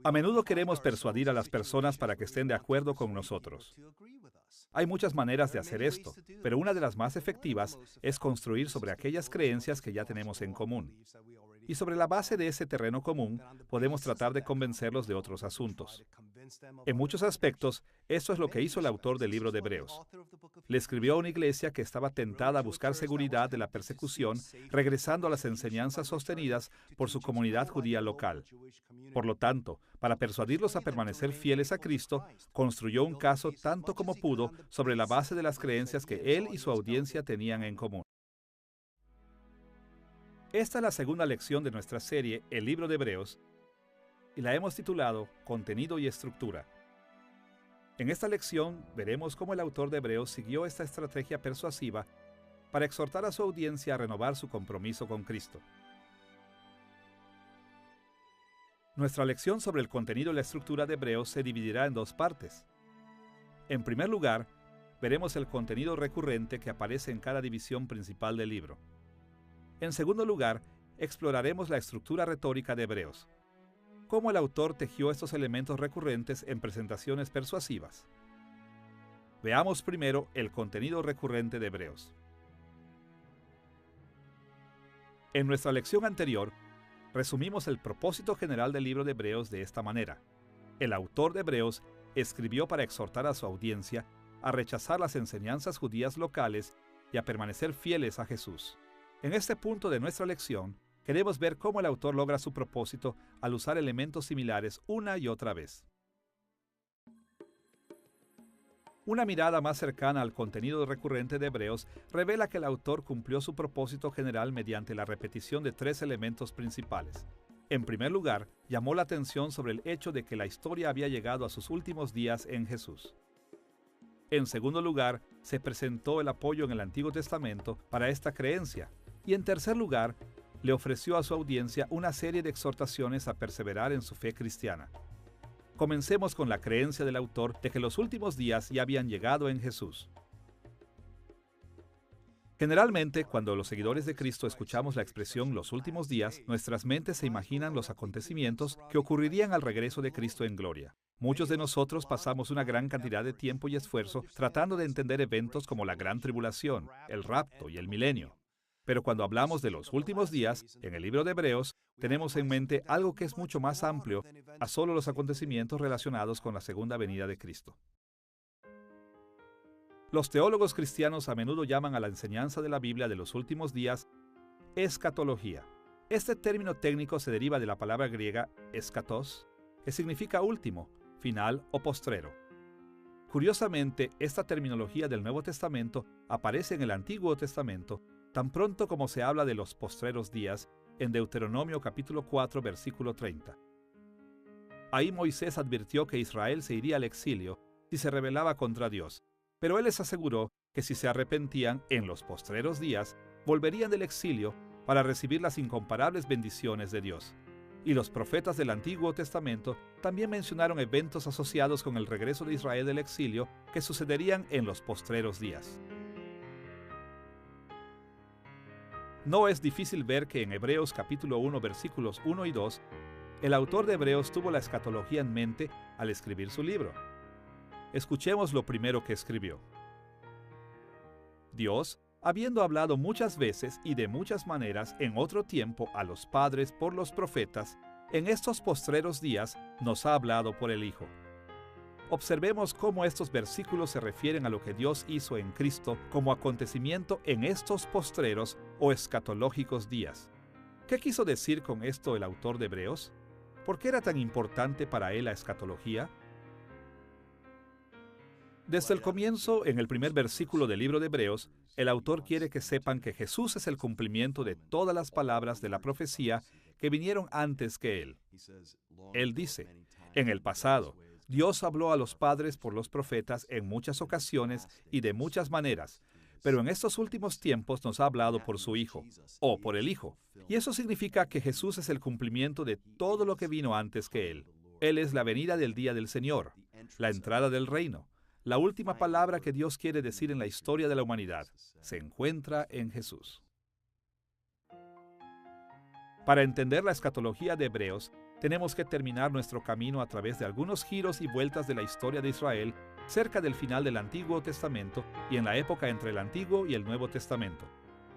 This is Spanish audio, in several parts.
A menudo queremos persuadir a las personas para que estén de acuerdo con nosotros. Hay muchas maneras de hacer esto, pero una de las más efectivas es construir sobre aquellas creencias que ya tenemos en común. Y sobre la base de ese terreno común, podemos tratar de convencerlos de otros asuntos. En muchos aspectos, esto es lo que hizo el autor del libro de Hebreos. Le escribió a una iglesia que estaba tentada a buscar seguridad de la persecución, regresando a las enseñanzas sostenidas por su comunidad judía local. Por lo tanto, para persuadirlos a permanecer fieles a Cristo, construyó un caso tanto como pudo sobre la base de las creencias que él y su audiencia tenían en común. Esta es la segunda lección de nuestra serie, El libro de Hebreos, y la hemos titulado Contenido y Estructura. En esta lección veremos cómo el autor de Hebreos siguió esta estrategia persuasiva para exhortar a su audiencia a renovar su compromiso con Cristo. Nuestra lección sobre el contenido y la estructura de Hebreos se dividirá en dos partes. En primer lugar, veremos el contenido recurrente que aparece en cada división principal del libro. En segundo lugar, exploraremos la estructura retórica de Hebreos. Cómo el autor tejió estos elementos recurrentes en presentaciones persuasivas. Veamos primero el contenido recurrente de Hebreos. En nuestra lección anterior, resumimos el propósito general del libro de Hebreos de esta manera. El autor de Hebreos escribió para exhortar a su audiencia a rechazar las enseñanzas judías locales y a permanecer fieles a Jesús. En este punto de nuestra lección, queremos ver cómo el autor logra su propósito al usar elementos similares una y otra vez. Una mirada más cercana al contenido recurrente de Hebreos revela que el autor cumplió su propósito general mediante la repetición de tres elementos principales. En primer lugar, llamó la atención sobre el hecho de que la historia había llegado a sus últimos días en Jesús. En segundo lugar, se presentó el apoyo en el Antiguo Testamento para esta creencia. Y en tercer lugar, le ofreció a su audiencia una serie de exhortaciones a perseverar en su fe cristiana. Comencemos con la creencia del autor de que los últimos días ya habían llegado en Jesús. Generalmente, cuando los seguidores de Cristo escuchamos la expresión los últimos días, nuestras mentes se imaginan los acontecimientos que ocurrirían al regreso de Cristo en gloria. Muchos de nosotros pasamos una gran cantidad de tiempo y esfuerzo tratando de entender eventos como la Gran Tribulación, el rapto y el milenio. Pero cuando hablamos de los últimos días, en el libro de Hebreos, tenemos en mente algo que es mucho más amplio a solo los acontecimientos relacionados con la segunda venida de Cristo. Los teólogos cristianos a menudo llaman a la enseñanza de la Biblia de los últimos días escatología. Este término técnico se deriva de la palabra griega eschatos, que significa último, final o postrero. Curiosamente, esta terminología del Nuevo Testamento aparece en el Antiguo Testamento tan pronto como se habla de los postreros días en Deuteronomio capítulo 4, versículo 30. Ahí Moisés advirtió que Israel se iría al exilio si se rebelaba contra Dios, pero él les aseguró que si se arrepentían en los postreros días, volverían del exilio para recibir las incomparables bendiciones de Dios. Y los profetas del Antiguo Testamento también mencionaron eventos asociados con el regreso de Israel del exilio que sucederían en los postreros días. No es difícil ver que en Hebreos capítulo 1, versículos 1 y 2, el autor de Hebreos tuvo la escatología en mente al escribir su libro. Escuchemos lo primero que escribió. Dios, habiendo hablado muchas veces y de muchas maneras en otro tiempo a los padres por los profetas, en estos postreros días nos ha hablado por el Hijo. Observemos cómo estos versículos se refieren a lo que Dios hizo en Cristo como acontecimiento en estos postreros o escatológicos días. ¿Qué quiso decir con esto el autor de Hebreos? ¿Por qué era tan importante para él la escatología? Desde el comienzo, en el primer versículo del libro de Hebreos, el autor quiere que sepan que Jesús es el cumplimiento de todas las palabras de la profecía que vinieron antes que él. Él dice, en el pasado, Dios habló a los padres por los profetas en muchas ocasiones y de muchas maneras, pero en estos últimos tiempos nos ha hablado por su Hijo, o por el Hijo. Y eso significa que Jesús es el cumplimiento de todo lo que vino antes que Él. Él es la venida del día del Señor, la entrada del reino. La última palabra que Dios quiere decir en la historia de la humanidad se encuentra en Jesús. Para entender la escatología de Hebreos, tenemos que terminar nuestro camino a través de algunos giros y vueltas de la historia de Israel cerca del final del Antiguo Testamento y en la época entre el Antiguo y el Nuevo Testamento.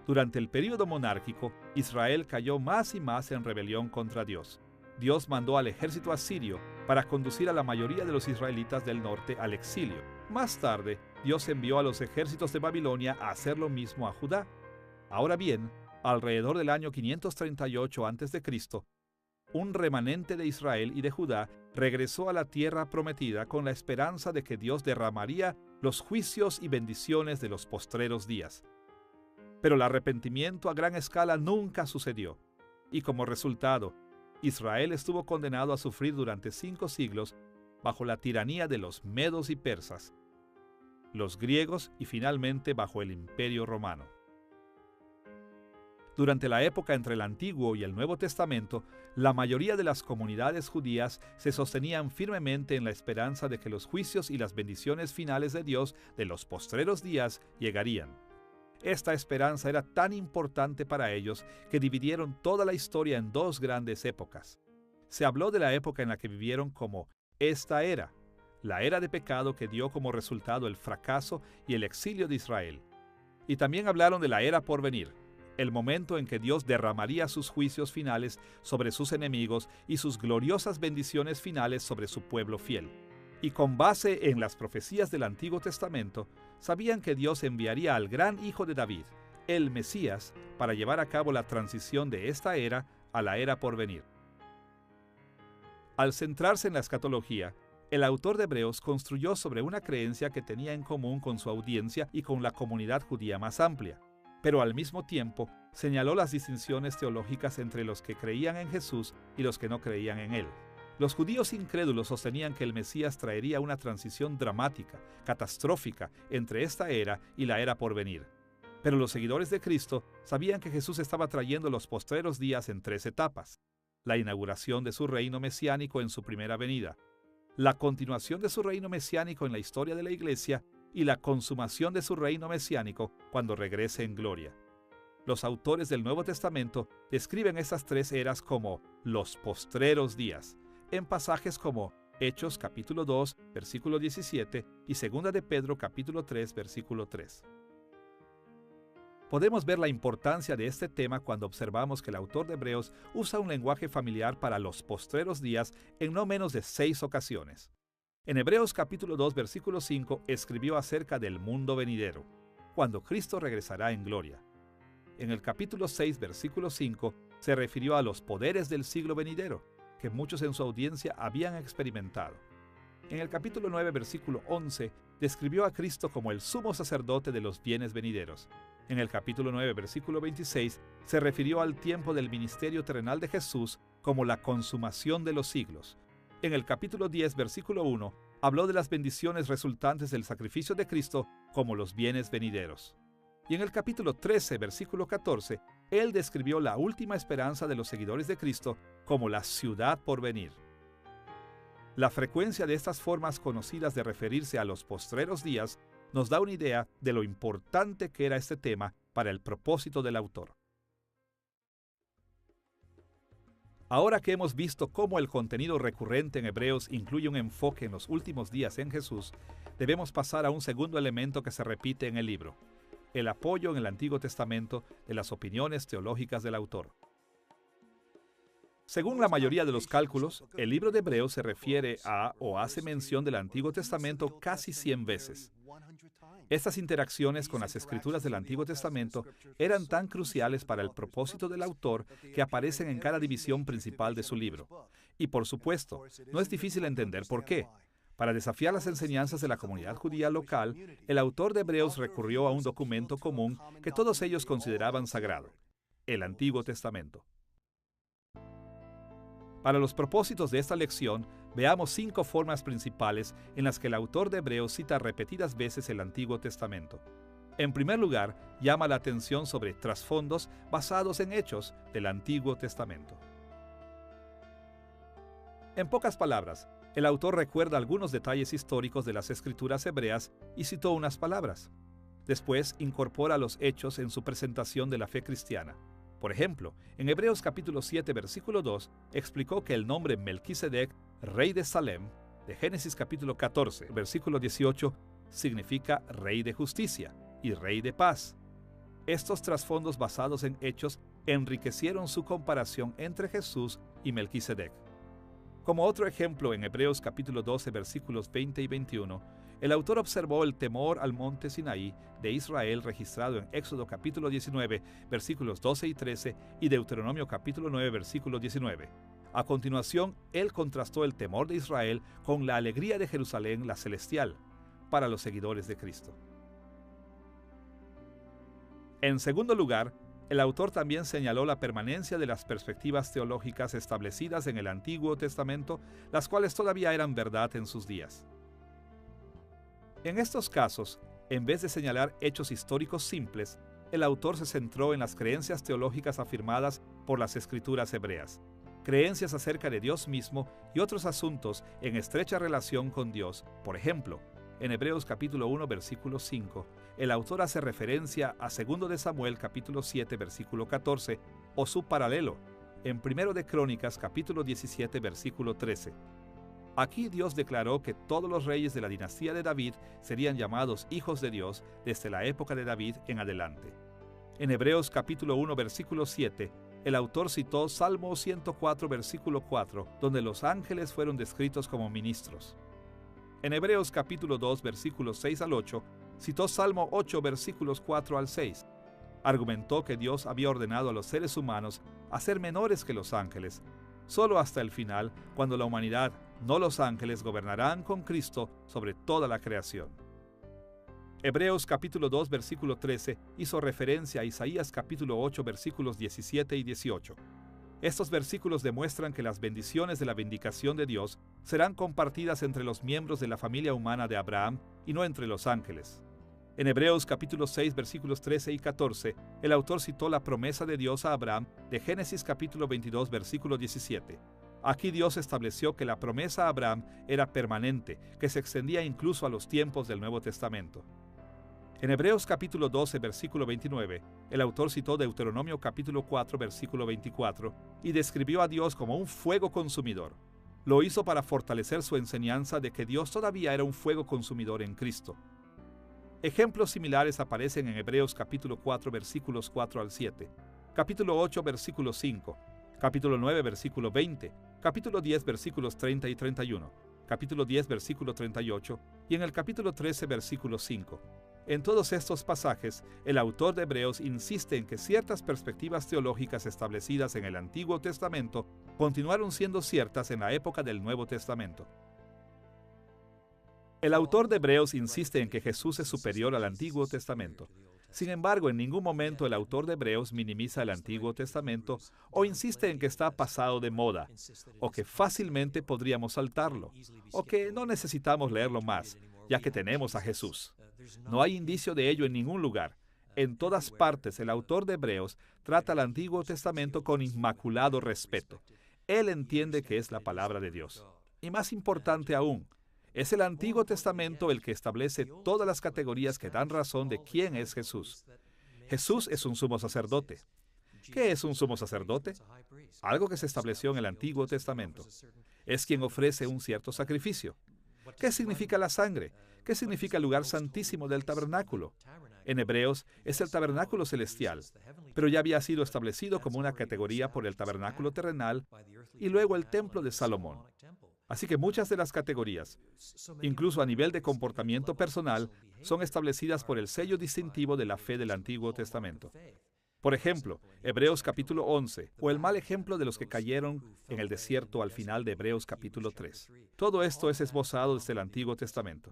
Durante el período monárquico, Israel cayó más y más en rebelión contra Dios. Dios mandó al ejército asirio para conducir a la mayoría de los israelitas del norte al exilio. Más tarde, Dios envió a los ejércitos de Babilonia a hacer lo mismo a Judá. Ahora bien, alrededor del año 538 a.C., un remanente de Israel y de Judá regresó a la tierra prometida con la esperanza de que Dios derramaría los juicios y bendiciones de los postreros días. Pero el arrepentimiento a gran escala nunca sucedió, y como resultado, Israel estuvo condenado a sufrir durante 5 siglos bajo la tiranía de los medos y persas, los griegos y finalmente bajo el Imperio Romano. Durante la época entre el Antiguo y el Nuevo Testamento, la mayoría de las comunidades judías se sostenían firmemente en la esperanza de que los juicios y las bendiciones finales de Dios de los postreros días llegarían. Esta esperanza era tan importante para ellos que dividieron toda la historia en 2 grandes épocas. Se habló de la época en la que vivieron como esta era, la era de pecado que dio como resultado el fracaso y el exilio de Israel. Y también hablaron de la era por venir, el momento en que Dios derramaría sus juicios finales sobre sus enemigos y sus gloriosas bendiciones finales sobre su pueblo fiel. Y con base en las profecías del Antiguo Testamento, sabían que Dios enviaría al gran hijo de David, el Mesías, para llevar a cabo la transición de esta era a la era por venir. Al centrarse en la escatología, el autor de Hebreos construyó sobre una creencia que tenía en común con su audiencia y con la comunidad judía más amplia, pero al mismo tiempo señaló las distinciones teológicas entre los que creían en Jesús y los que no creían en él. Los judíos incrédulos sostenían que el Mesías traería una transición dramática, catastrófica, entre esta era y la era por venir. Pero los seguidores de Cristo sabían que Jesús estaba trayendo los postreros días en 3 etapas: la inauguración de su reino mesiánico en su primera venida, la continuación de su reino mesiánico en la historia de la Iglesia y la consumación de su reino mesiánico cuando regrese en gloria. Los autores del Nuevo Testamento describen estas 3 eras como los postreros días, en pasajes como Hechos capítulo 2, versículo 17 y 2 de Pedro capítulo 3, versículo 3. Podemos ver la importancia de este tema cuando observamos que el autor de Hebreos usa un lenguaje familiar para los postreros días en no menos de 6 ocasiones. En Hebreos capítulo 2, versículo 5, escribió acerca del mundo venidero, cuando Cristo regresará en gloria. En el capítulo 6, versículo 5, se refirió a los poderes del siglo venidero, que muchos en su audiencia habían experimentado. En el capítulo 9, versículo 11, describió a Cristo como el sumo sacerdote de los bienes venideros. En el capítulo 9, versículo 26, se refirió al tiempo del ministerio terrenal de Jesús como la consumación de los siglos. En el capítulo 10, versículo 1, habló de las bendiciones resultantes del sacrificio de Cristo como los bienes venideros. Y en el capítulo 13, versículo 14, él describió la última esperanza de los seguidores de Cristo como la ciudad por venir. La frecuencia de estas formas conocidas de referirse a los postreros días nos da una idea de lo importante que era este tema para el propósito del autor. Ahora que hemos visto cómo el contenido recurrente en Hebreos incluye un enfoque en los últimos días en Jesús, debemos pasar a un segundo elemento que se repite en el libro: el apoyo en el Antiguo Testamento de las opiniones teológicas del autor. Según la mayoría de los cálculos, el libro de Hebreos se refiere a o hace mención del Antiguo Testamento casi 100 veces. Estas interacciones con las escrituras del Antiguo Testamento eran tan cruciales para el propósito del autor que aparecen en cada división principal de su libro. Y por supuesto, no es difícil entender por qué. Para desafiar las enseñanzas de la comunidad judía local, el autor de Hebreos recurrió a un documento común que todos ellos consideraban sagrado: el Antiguo Testamento. Para los propósitos de esta lección, veamos 5 formas principales en las que el autor de Hebreos cita repetidas veces el Antiguo Testamento. En primer lugar, llama la atención sobre trasfondos basados en hechos del Antiguo Testamento. En pocas palabras, el autor recuerda algunos detalles históricos de las escrituras hebreas y citó unas palabras. Después incorpora los hechos en su presentación de la fe cristiana. Por ejemplo, en Hebreos capítulo 7, versículo 2, explicó que el nombre Melquisedec, rey de Salem, de Génesis capítulo 14, versículo 18, significa rey de justicia y rey de paz. Estos trasfondos basados en hechos enriquecieron su comparación entre Jesús y Melquisedec. Como otro ejemplo, en Hebreos capítulo 12, versículos 20 y 21, el autor observó el temor al monte Sinaí de Israel registrado en Éxodo capítulo 19, versículos 12 y 13 y Deuteronomio capítulo 9, versículo 19. A continuación, él contrastó el temor de Israel con la alegría de Jerusalén, la celestial, para los seguidores de Cristo. En segundo lugar, el autor también señaló la permanencia de las perspectivas teológicas establecidas en el Antiguo Testamento, las cuales todavía eran verdad en sus días. En estos casos, en vez de señalar hechos históricos simples, el autor se centró en las creencias teológicas afirmadas por las escrituras hebreas, creencias acerca de Dios mismo y otros asuntos en estrecha relación con Dios. Por ejemplo, en Hebreos capítulo 1, versículo 5, el autor hace referencia a 2 de Samuel capítulo 7, versículo 14, o su paralelo, en 1 de Crónicas capítulo 17, versículo 13. Aquí Dios declaró que todos los reyes de la dinastía de David serían llamados hijos de Dios desde la época de David en adelante. En Hebreos capítulo 1, versículo 7, el autor citó Salmo 104, versículo 4, donde los ángeles fueron descritos como ministros. En Hebreos capítulo 2, versículos 6 al 8, citó Salmo 8, versículos 4 al 6. Argumentó que Dios había ordenado a los seres humanos a ser menores que los ángeles, solo hasta el final, cuando la humanidad, no los ángeles, gobernarán con Cristo sobre toda la creación. Hebreos capítulo 2, versículo 13 hizo referencia a Isaías capítulo 8, versículos 17 y 18. Estos versículos demuestran que las bendiciones de la vindicación de Dios serán compartidas entre los miembros de la familia humana de Abraham y no entre los ángeles. En Hebreos capítulo 6, versículos 13 y 14, el autor citó la promesa de Dios a Abraham de Génesis capítulo 22, versículo 17. Aquí Dios estableció que la promesa a Abraham era permanente, que se extendía incluso a los tiempos del Nuevo Testamento. En Hebreos capítulo 12, versículo 29, el autor citó Deuteronomio capítulo 4, versículo 24, y describió a Dios como un fuego consumidor. Lo hizo para fortalecer su enseñanza de que Dios todavía era un fuego consumidor en Cristo. Ejemplos similares aparecen en Hebreos capítulo 4, versículos 4 al 7, capítulo 8, versículo 5, capítulo 9, versículo 20, capítulo 10, versículos 30 y 31, capítulo 10, versículo 38, y en el capítulo 13, versículo 5. En todos estos pasajes, el autor de Hebreos insiste en que ciertas perspectivas teológicas establecidas en el Antiguo Testamento continuaron siendo ciertas en la época del Nuevo Testamento. El autor de Hebreos insiste en que Jesús es superior al Antiguo Testamento. Sin embargo, en ningún momento el autor de Hebreos minimiza el Antiguo Testamento o insiste en que está pasado de moda, o que fácilmente podríamos saltarlo, o que no necesitamos leerlo más, ya que tenemos a Jesús. No hay indicio de ello en ningún lugar. En todas partes, el autor de Hebreos trata el Antiguo Testamento con inmaculado respeto. Él entiende que es la palabra de Dios. Y más importante aún, es el Antiguo Testamento el que establece todas las categorías que dan razón de quién es Jesús. Jesús es un sumo sacerdote. ¿Qué es un sumo sacerdote? Algo que se estableció en el Antiguo Testamento. Es quien ofrece un cierto sacrificio. ¿Qué significa la sangre? ¿Qué significa el lugar santísimo del tabernáculo? En Hebreos es el tabernáculo celestial, pero ya había sido establecido como una categoría por el tabernáculo terrenal y luego el templo de Salomón. Así que muchas de las categorías, incluso a nivel de comportamiento personal, son establecidas por el sello distintivo de la fe del Antiguo Testamento. Por ejemplo, Hebreos capítulo 11, o el mal ejemplo de los que cayeron en el desierto al final de Hebreos capítulo 3. Todo esto es esbozado desde el Antiguo Testamento.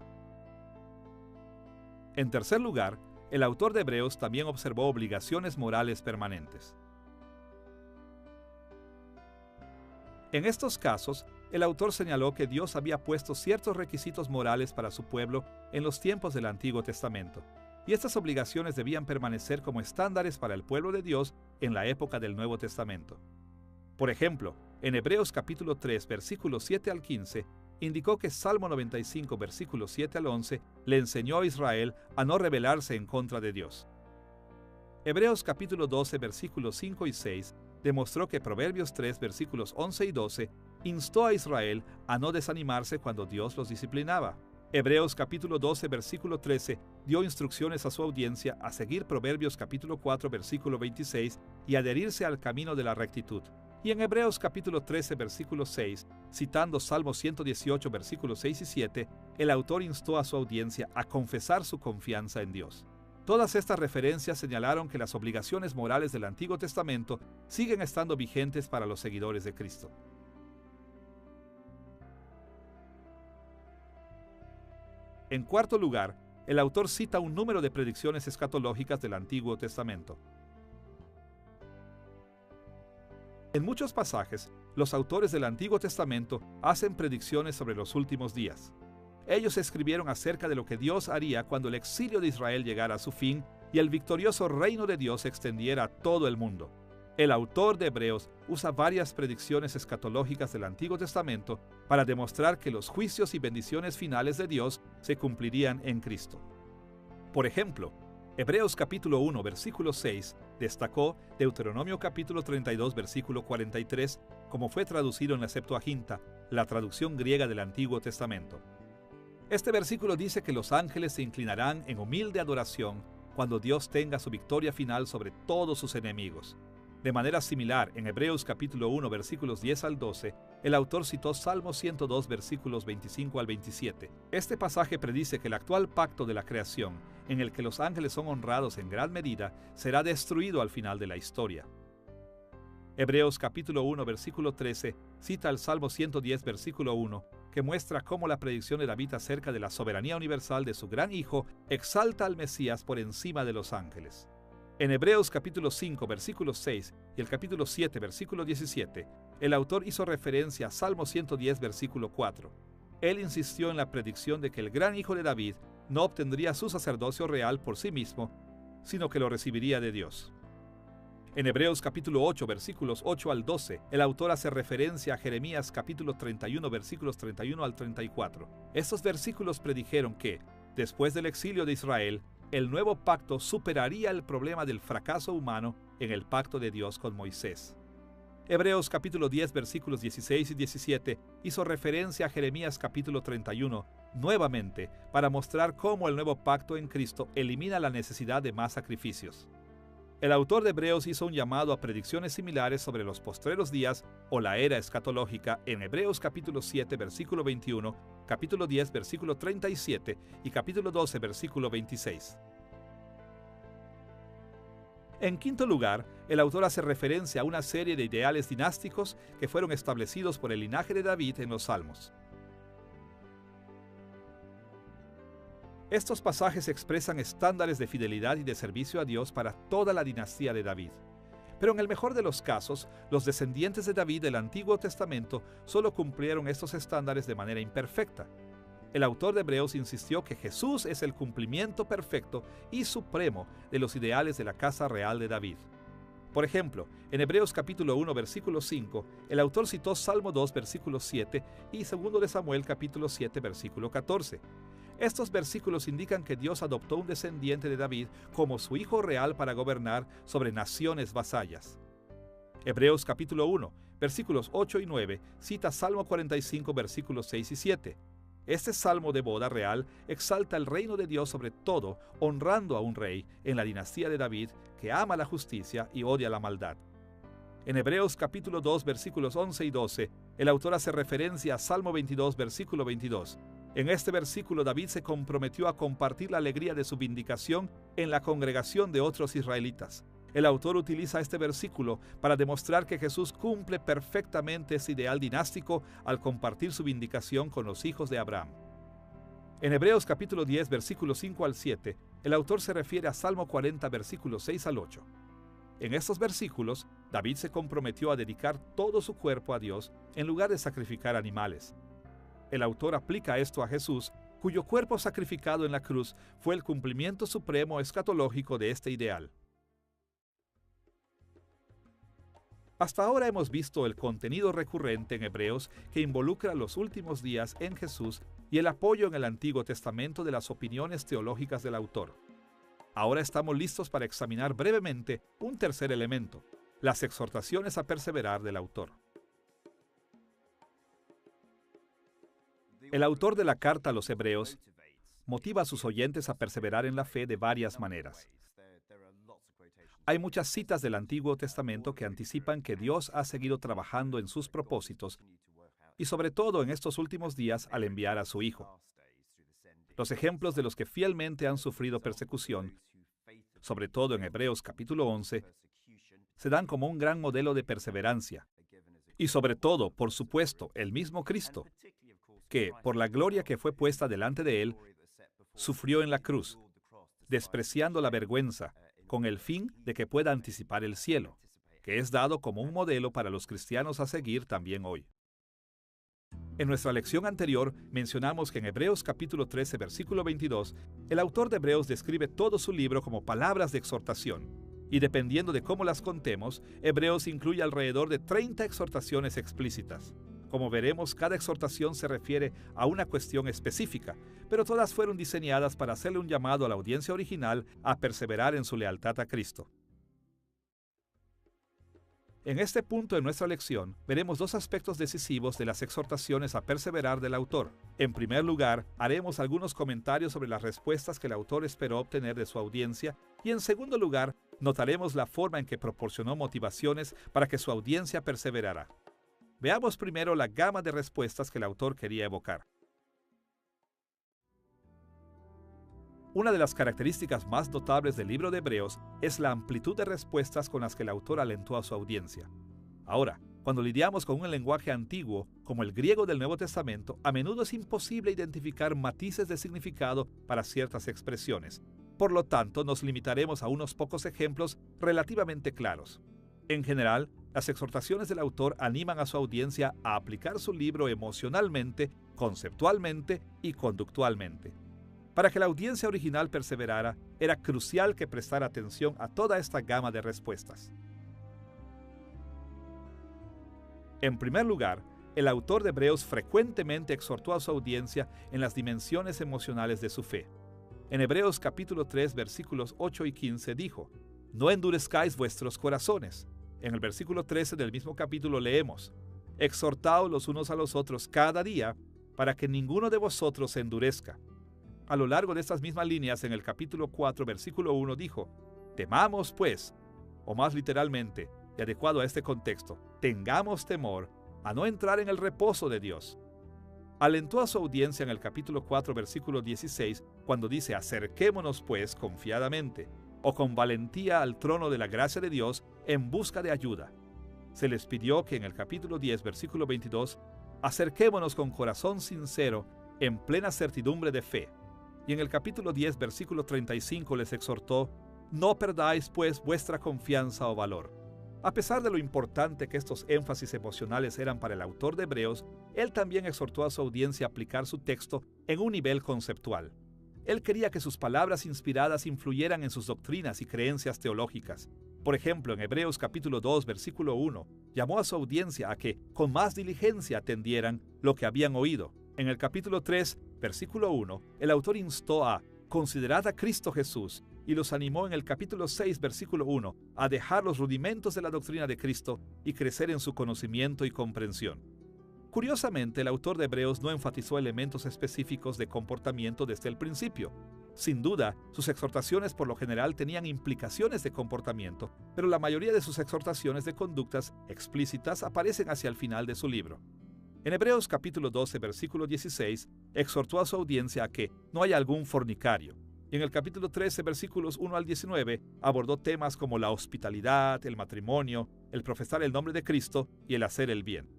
En tercer lugar, el autor de Hebreos también observó obligaciones morales permanentes. En estos casos, el autor señaló que Dios había puesto ciertos requisitos morales para su pueblo en los tiempos del Antiguo Testamento, y estas obligaciones debían permanecer como estándares para el pueblo de Dios en la época del Nuevo Testamento. Por ejemplo, en Hebreos capítulo 3, versículos 7 al 15, indicó que Salmo 95, versículos 7 al 11, le enseñó a Israel a no rebelarse en contra de Dios. Hebreos capítulo 12, versículos 5 y 6 demostró que Proverbios 3, versículos 11 y 12 instó a Israel a no desanimarse cuando Dios los disciplinaba. Hebreos capítulo 12, versículo 13 dio instrucciones a su audiencia a seguir Proverbios capítulo 4, versículo 26 y adherirse al camino de la rectitud. Y en Hebreos capítulo 13, versículo 6, citando Salmo 118, versículos 6 y 7, el autor instó a su audiencia a confesar su confianza en Dios. Todas estas referencias señalaron que las obligaciones morales del Antiguo Testamento siguen estando vigentes para los seguidores de Cristo. En cuarto lugar, el autor cita un número de predicciones escatológicas del Antiguo Testamento. En muchos pasajes, los autores del Antiguo Testamento hacen predicciones sobre los últimos días. Ellos escribieron acerca de lo que Dios haría cuando el exilio de Israel llegara a su fin y el victorioso reino de Dios se extendiera a todo el mundo. El autor de Hebreos usa varias predicciones escatológicas del Antiguo Testamento para demostrar que los juicios y bendiciones finales de Dios se cumplirían en Cristo. Por ejemplo, Hebreos capítulo 1, versículo 6 destacó Deuteronomio capítulo 32, versículo 43, como fue traducido en la Septuaginta, la traducción griega del Antiguo Testamento. Este versículo dice que los ángeles se inclinarán en humilde adoración cuando Dios tenga su victoria final sobre todos sus enemigos. De manera similar, en Hebreos capítulo 1, versículos 10 al 12, el autor citó Salmo 102, versículos 25 al 27. Este pasaje predice que el actual pacto de la creación, en el que los ángeles son honrados en gran medida, será destruido al final de la historia. Hebreos capítulo 1, versículo 13, cita el Salmo 110, versículo 1, que muestra cómo la predicción de David acerca de la soberanía universal de su gran hijo exalta al Mesías por encima de los ángeles. En Hebreos capítulo 5, versículo 6 y el capítulo 7, versículo 17, el autor hizo referencia a Salmo 110, versículo 4. Él insistió en la predicción de que el gran hijo de David no obtendría su sacerdocio real por sí mismo, sino que lo recibiría de Dios. En Hebreos capítulo 8, versículos 8 al 12, el autor hace referencia a Jeremías capítulo 31, versículos 31 al 34. Estos versículos predijeron que, después del exilio de Israel, el nuevo pacto superaría el problema del fracaso humano en el pacto de Dios con Moisés. Hebreos capítulo 10, versículos 16 y 17 hizo referencia a Jeremías capítulo 31, nuevamente, para mostrar cómo el nuevo pacto en Cristo elimina la necesidad de más sacrificios. El autor de Hebreos hizo un llamado a predicciones similares sobre los postreros días o la era escatológica en Hebreos capítulo 7, versículo 21, capítulo 10, versículo 37 y capítulo 12, versículo 26. En quinto lugar, el autor hace referencia a una serie de ideales dinásticos que fueron establecidos por el linaje de David en los Salmos. Estos pasajes expresan estándares de fidelidad y de servicio a Dios para toda la dinastía de David. Pero en el mejor de los casos, los descendientes de David del Antiguo Testamento solo cumplieron estos estándares de manera imperfecta. El autor de Hebreos insistió que Jesús es el cumplimiento perfecto y supremo de los ideales de la casa real de David. Por ejemplo, en Hebreos capítulo 1, versículo 5, el autor citó Salmo 2, versículo 7 y 2 de Samuel capítulo 7, versículo 14. Estos versículos indican que Dios adoptó un descendiente de David como su hijo real para gobernar sobre naciones vasallas. Hebreos capítulo 1, versículos 8 y 9, cita Salmo 45, versículos 6 y 7. Este salmo de boda real exalta el reino de Dios sobre todo, honrando a un rey en la dinastía de David que ama la justicia y odia la maldad. En Hebreos capítulo 2, versículos 11 y 12, el autor hace referencia a Salmo 22, versículo 22. En este versículo David se comprometió a compartir la alegría de su vindicación en la congregación de otros israelitas. El autor utiliza este versículo para demostrar que Jesús cumple perfectamente ese ideal dinástico al compartir su vindicación con los hijos de Abraham. En Hebreos capítulo 10, versículos 5 al 7, el autor se refiere a Salmo 40, versículos 6 al 8. En estos versículos, David se comprometió a dedicar todo su cuerpo a Dios en lugar de sacrificar animales. El autor aplica esto a Jesús, cuyo cuerpo sacrificado en la cruz fue el cumplimiento supremo escatológico de este ideal. Hasta ahora hemos visto el contenido recurrente en Hebreos que involucra los últimos días en Jesús y el apoyo en el Antiguo Testamento de las opiniones teológicas del autor. Ahora estamos listos para examinar brevemente un tercer elemento, las exhortaciones a perseverar del autor. El autor de la carta a los Hebreos motiva a sus oyentes a perseverar en la fe de varias maneras. Hay muchas citas del Antiguo Testamento que anticipan que Dios ha seguido trabajando en sus propósitos y sobre todo en estos últimos días al enviar a su Hijo. Los ejemplos de los que fielmente han sufrido persecución, sobre todo en Hebreos capítulo 11, se dan como un gran modelo de perseverancia. Y sobre todo, por supuesto, el mismo Cristo, que, por la gloria que fue puesta delante de él, sufrió en la cruz, despreciando la vergüenza, con el fin de que pueda anticipar el cielo, que es dado como un modelo para los cristianos a seguir también hoy. En nuestra lección anterior mencionamos que en Hebreos capítulo 13, versículo 22, el autor de Hebreos describe todo su libro como palabras de exhortación, y dependiendo de cómo las contemos, Hebreos incluye alrededor de 30 exhortaciones explícitas. Como veremos, cada exhortación se refiere a una cuestión específica, pero todas fueron diseñadas para hacerle un llamado a la audiencia original a perseverar en su lealtad a Cristo. En este punto de nuestra lección, veremos dos aspectos decisivos de las exhortaciones a perseverar del autor. En primer lugar, haremos algunos comentarios sobre las respuestas que el autor esperó obtener de su audiencia, y en segundo lugar, notaremos la forma en que proporcionó motivaciones para que su audiencia perseverara. Veamos primero la gama de respuestas que el autor quería evocar. Una de las características más notables del libro de Hebreos es la amplitud de respuestas con las que el autor alentó a su audiencia. Ahora, cuando lidiamos con un lenguaje antiguo, como el griego del Nuevo Testamento, a menudo es imposible identificar matices de significado para ciertas expresiones. Por lo tanto, nos limitaremos a unos pocos ejemplos relativamente claros. En general, las exhortaciones del autor animan a su audiencia a aplicar su libro emocionalmente, conceptualmente y conductualmente. Para que la audiencia original perseverara, era crucial que prestara atención a toda esta gama de respuestas. En primer lugar, el autor de Hebreos frecuentemente exhortó a su audiencia en las dimensiones emocionales de su fe. En Hebreos capítulo 3, versículos 8 y 15 dijo: «No endurezcáis vuestros corazones». En el versículo 13 del mismo capítulo leemos: «Exhortaos los unos a los otros cada día, para que ninguno de vosotros se endurezca». A lo largo de estas mismas líneas, en el capítulo 4, versículo 1 dijo: «Temamos pues», o más literalmente, y adecuado a este contexto, «tengamos temor a no entrar en el reposo de Dios». Alentó a su audiencia en el capítulo 4, versículo 16, cuando dice: «Acerquémonos pues confiadamente, o con valentía al trono de la gracia de Dios en busca de ayuda». Se les pidió que en el capítulo 10, versículo 22, «acerquémonos con corazón sincero, en plena certidumbre de fe». Y en el capítulo 10, versículo 35 les exhortó: «No perdáis pues vuestra confianza o valor». A pesar de lo importante que estos énfasis emocionales eran para el autor de Hebreos, él también exhortó a su audiencia a aplicar su texto en un nivel conceptual. Él quería que sus palabras inspiradas influyeran en sus doctrinas y creencias teológicas. Por ejemplo, en Hebreos capítulo 2, versículo 1, llamó a su audiencia a que con más diligencia atendieran lo que habían oído. En el capítulo 3, versículo 1, el autor instó a «considerad a Cristo Jesús», y los animó en el capítulo 6, versículo 1, a dejar los rudimentos de la doctrina de Cristo y crecer en su conocimiento y comprensión. Curiosamente, el autor de Hebreos no enfatizó elementos específicos de comportamiento desde el principio. Sin duda, sus exhortaciones por lo general tenían implicaciones de comportamiento, pero la mayoría de sus exhortaciones de conductas explícitas aparecen hacia el final de su libro. En Hebreos capítulo 12, versículo 16, exhortó a su audiencia a que no haya algún fornicario. Y en el capítulo 13, versículos 1 al 19, abordó temas como la hospitalidad, el matrimonio, el profesar el nombre de Cristo y el hacer el bien.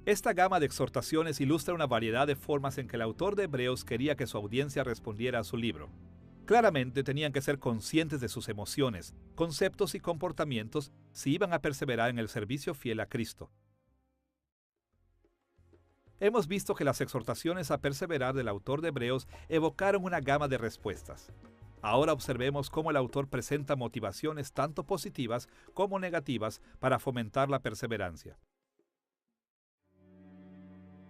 Esta gama de exhortaciones ilustra una variedad de formas en que el autor de Hebreos quería que su audiencia respondiera a su libro. Claramente tenían que ser conscientes de sus emociones, conceptos y comportamientos si iban a perseverar en el servicio fiel a Cristo. Hemos visto que las exhortaciones a perseverar del autor de Hebreos evocaron una gama de respuestas. Ahora observemos cómo el autor presenta motivaciones tanto positivas como negativas para fomentar la perseverancia.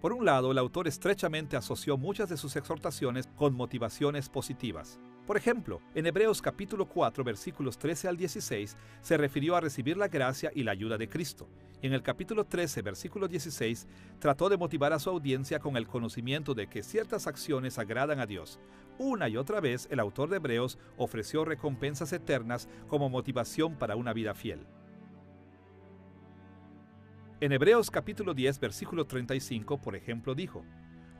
Por un lado, el autor estrechamente asoció muchas de sus exhortaciones con motivaciones positivas. Por ejemplo, en Hebreos capítulo 4, versículos 13 al 16, se refirió a recibir la gracia y la ayuda de Cristo. Y en el capítulo 13, versículo 16, trató de motivar a su audiencia con el conocimiento de que ciertas acciones agradan a Dios. Una y otra vez, el autor de Hebreos ofreció recompensas eternas como motivación para una vida fiel. En Hebreos capítulo 10, versículo 35, por ejemplo, dijo: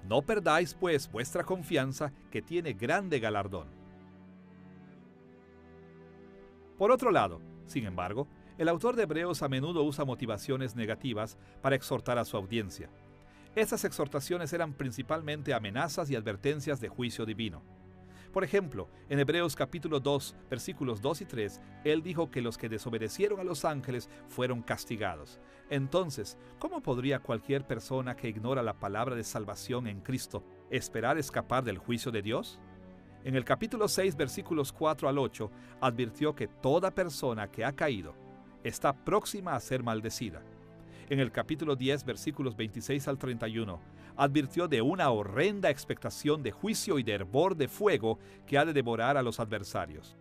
«No perdáis, pues, vuestra confianza, que tiene grande galardón». Por otro lado, sin embargo, el autor de Hebreos a menudo usa motivaciones negativas para exhortar a su audiencia. Estas exhortaciones eran principalmente amenazas y advertencias de juicio divino. Por ejemplo, en Hebreos capítulo 2, versículos 2 y 3, él dijo que los que desobedecieron a los ángeles fueron castigados. Entonces, ¿cómo podría cualquier persona que ignora la palabra de salvación en Cristo esperar escapar del juicio de Dios? En el capítulo 6, versículos 4 al 8, advirtió que toda persona que ha caído está próxima a ser maldecida. En el capítulo 10, versículos 26 al 31, advirtió de una horrenda expectación de juicio y de hervor de fuego que ha de devorar a los adversarios.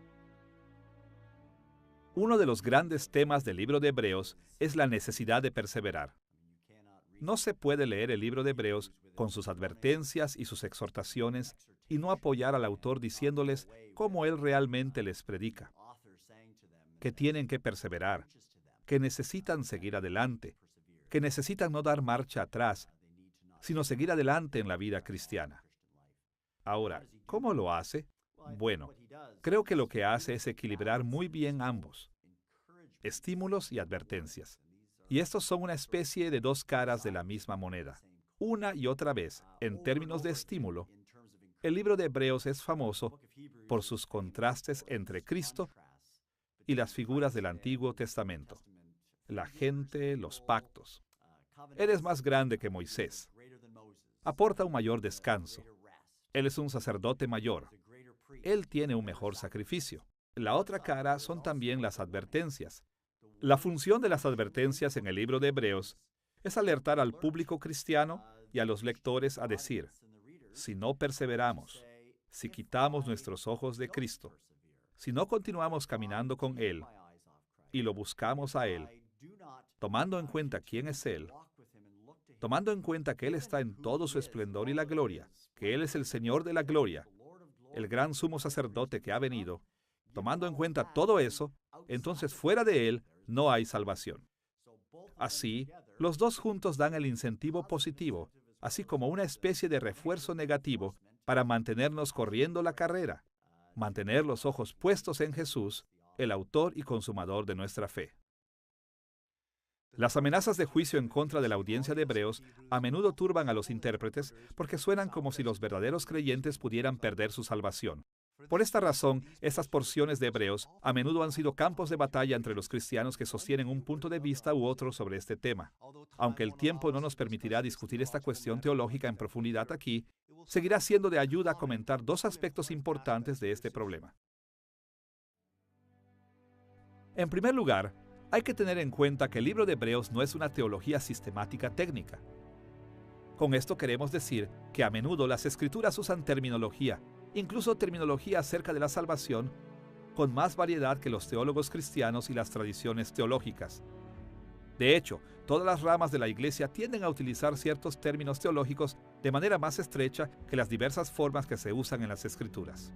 Uno de los grandes temas del libro de Hebreos es la necesidad de perseverar. No se puede leer el libro de Hebreos con sus advertencias y sus exhortaciones y no apoyar al autor diciéndoles cómo él realmente les predica, que tienen que perseverar, que necesitan seguir adelante, que necesitan no dar marcha atrás, sino seguir adelante en la vida cristiana. Ahora, ¿cómo lo hace? Bueno, creo que lo que hace es equilibrar muy bien ambos, estímulos y advertencias. Y estos son una especie de dos caras de la misma moneda. Una y otra vez, en términos de estímulo, el libro de Hebreos es famoso por sus contrastes entre Cristo y las figuras del Antiguo Testamento, la gente, los pactos. Él es más grande que Moisés. Aporta un mayor descanso. Él es un sacerdote mayor. Él tiene un mejor sacrificio. La otra cara son también las advertencias. La función de las advertencias en el libro de Hebreos es alertar al público cristiano y a los lectores a decir: si no perseveramos, si quitamos nuestros ojos de Cristo, si no continuamos caminando con Él y lo buscamos a Él, tomando en cuenta quién es Él, tomando en cuenta que Él está en todo su esplendor y la gloria, que Él es el Señor de la gloria, el gran sumo sacerdote que ha venido, tomando en cuenta todo eso, entonces fuera de Él no hay salvación. Así, los dos juntos dan el incentivo positivo, así como una especie de refuerzo negativo para mantenernos corriendo la carrera, mantener los ojos puestos en Jesús, el autor y consumador de nuestra fe. Las amenazas de juicio en contra de la audiencia de Hebreos a menudo turban a los intérpretes porque suenan como si los verdaderos creyentes pudieran perder su salvación. Por esta razón, estas porciones de Hebreos a menudo han sido campos de batalla entre los cristianos que sostienen un punto de vista u otro sobre este tema. Aunque el tiempo no nos permitirá discutir esta cuestión teológica en profundidad aquí, seguirá siendo de ayuda a comentar dos aspectos importantes de este problema. En primer lugar, hay que tener en cuenta que el libro de Hebreos no es una teología sistemática técnica. Con esto queremos decir que a menudo las Escrituras usan terminología, incluso terminología acerca de la salvación, con más variedad que los teólogos cristianos y las tradiciones teológicas. De hecho, todas las ramas de la Iglesia tienden a utilizar ciertos términos teológicos de manera más estrecha que las diversas formas que se usan en las Escrituras.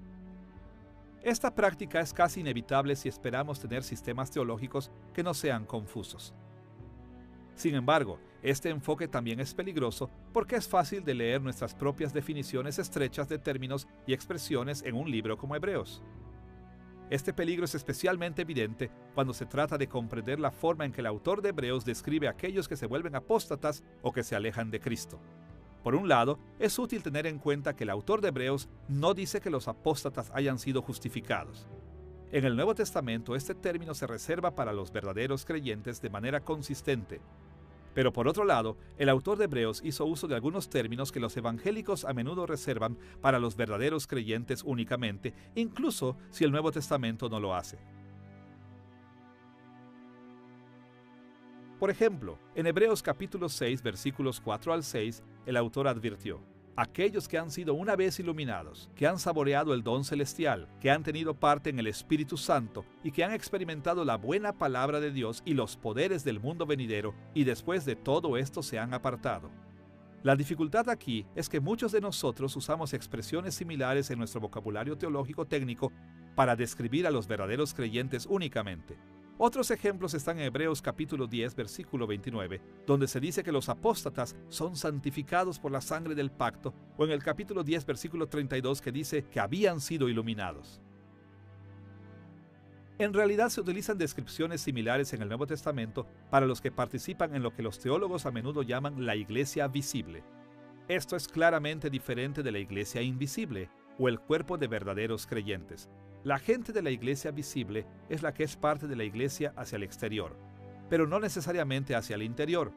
Esta práctica es casi inevitable si esperamos tener sistemas teológicos que no sean confusos. Sin embargo, este enfoque también es peligroso porque es fácil de leer nuestras propias definiciones estrechas de términos y expresiones en un libro como Hebreos. Este peligro es especialmente evidente cuando se trata de comprender la forma en que el autor de Hebreos describe a aquellos que se vuelven apóstatas o que se alejan de Cristo. Por un lado, es útil tener en cuenta que el autor de Hebreos no dice que los apóstatas hayan sido justificados. En el Nuevo Testamento, este término se reserva para los verdaderos creyentes de manera consistente. Pero por otro lado, el autor de Hebreos hizo uso de algunos términos que los evangélicos a menudo reservan para los verdaderos creyentes únicamente, incluso si el Nuevo Testamento no lo hace. Por ejemplo, en Hebreos capítulo 6, versículos 4 al 6, el autor advirtió: aquellos que han sido una vez iluminados, que han saboreado el don celestial, que han tenido parte en el Espíritu Santo y que han experimentado la buena palabra de Dios y los poderes del mundo venidero, y después de todo esto se han apartado. La dificultad aquí es que muchos de nosotros usamos expresiones similares en nuestro vocabulario teológico técnico para describir a los verdaderos creyentes únicamente. Otros ejemplos están en Hebreos capítulo 10, versículo 29, donde se dice que los apóstatas son santificados por la sangre del pacto, o en el capítulo 10, versículo 32, que dice que habían sido iluminados. En realidad se utilizan descripciones similares en el Nuevo Testamento para los que participan en lo que los teólogos a menudo llaman la iglesia visible. Esto es claramente diferente de la iglesia invisible, o el cuerpo de verdaderos creyentes. La gente de la iglesia visible es la que es parte de la iglesia hacia el exterior, pero no necesariamente hacia el interior.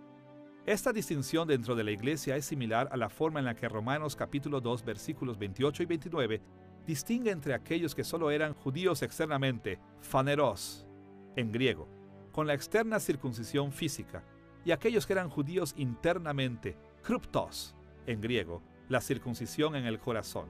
Esta distinción dentro de la iglesia es similar a la forma en la que Romanos capítulo 2 versículos 28 y 29 distingue entre aquellos que solo eran judíos externamente, phaneros, en griego, con la externa circuncisión física, y aquellos que eran judíos internamente, kruptos, en griego, la circuncisión en el corazón.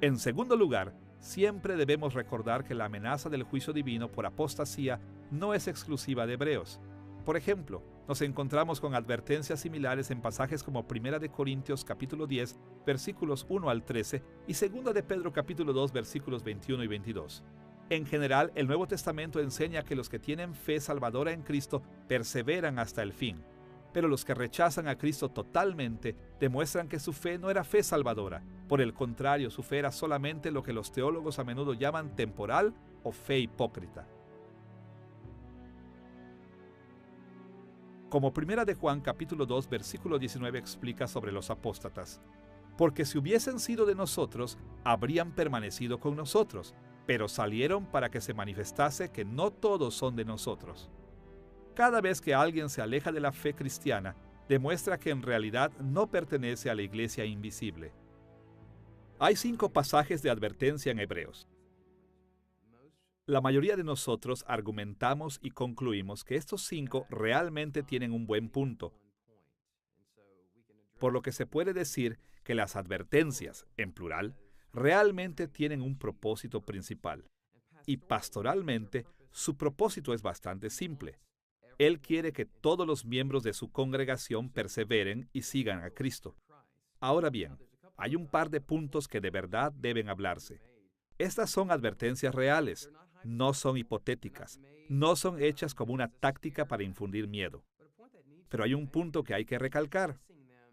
En segundo lugar, siempre debemos recordar que la amenaza del juicio divino por apostasía no es exclusiva de Hebreos. Por ejemplo, nos encontramos con advertencias similares en pasajes como 1 de Corintios capítulo 10, versículos 1 al 13 y 2 de Pedro capítulo 2, versículos 21 y 22. En general, el Nuevo Testamento enseña que los que tienen fe salvadora en Cristo perseveran hasta el fin. Pero los que rechazan a Cristo totalmente demuestran que su fe no era fe salvadora. Por el contrario, su fe era solamente lo que los teólogos a menudo llaman temporal o fe hipócrita. Como 1 de Juan capítulo 2 versículo 19 explica sobre los apóstatas: porque si hubiesen sido de nosotros, habrían permanecido con nosotros, pero salieron para que se manifestase que no todos son de nosotros. Cada vez que alguien se aleja de la fe cristiana, demuestra que en realidad no pertenece a la iglesia invisible. Hay 5 pasajes de advertencia en Hebreos. La mayoría de nosotros argumentamos y concluimos que estos 5 realmente tienen un buen punto, por lo que se puede decir que las advertencias, en plural, realmente tienen un propósito principal. Y pastoralmente, su propósito es bastante simple. Él quiere que todos los miembros de su congregación perseveren y sigan a Cristo. Ahora bien, hay un par de puntos que de verdad deben hablarse. Estas son advertencias reales, no son hipotéticas, no son hechas como una táctica para infundir miedo. Pero hay un punto que hay que recalcar,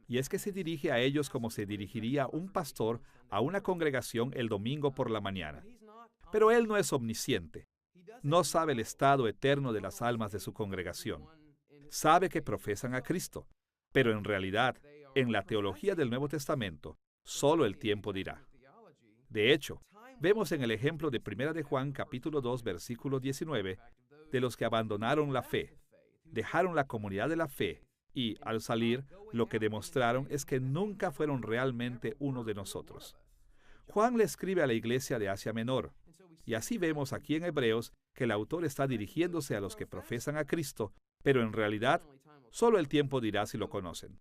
y es que se dirige a ellos como se dirigiría un pastor a una congregación el domingo por la mañana. Pero él no es omnisciente. No sabe el estado eterno de las almas de su congregación. Sabe que profesan a Cristo, pero en realidad, en la teología del Nuevo Testamento, solo el tiempo dirá. De hecho, vemos en el ejemplo de 1 de Juan capítulo 2 versículo 19 de los que abandonaron la fe, dejaron la comunidad de la fe y, al salir, lo que demostraron es que nunca fueron realmente uno de nosotros. Juan le escribe a la iglesia de Asia Menor, y así vemos aquí en Hebreos que el autor está dirigiéndose a los que profesan a Cristo, pero en realidad, solo el tiempo dirá si lo conocen.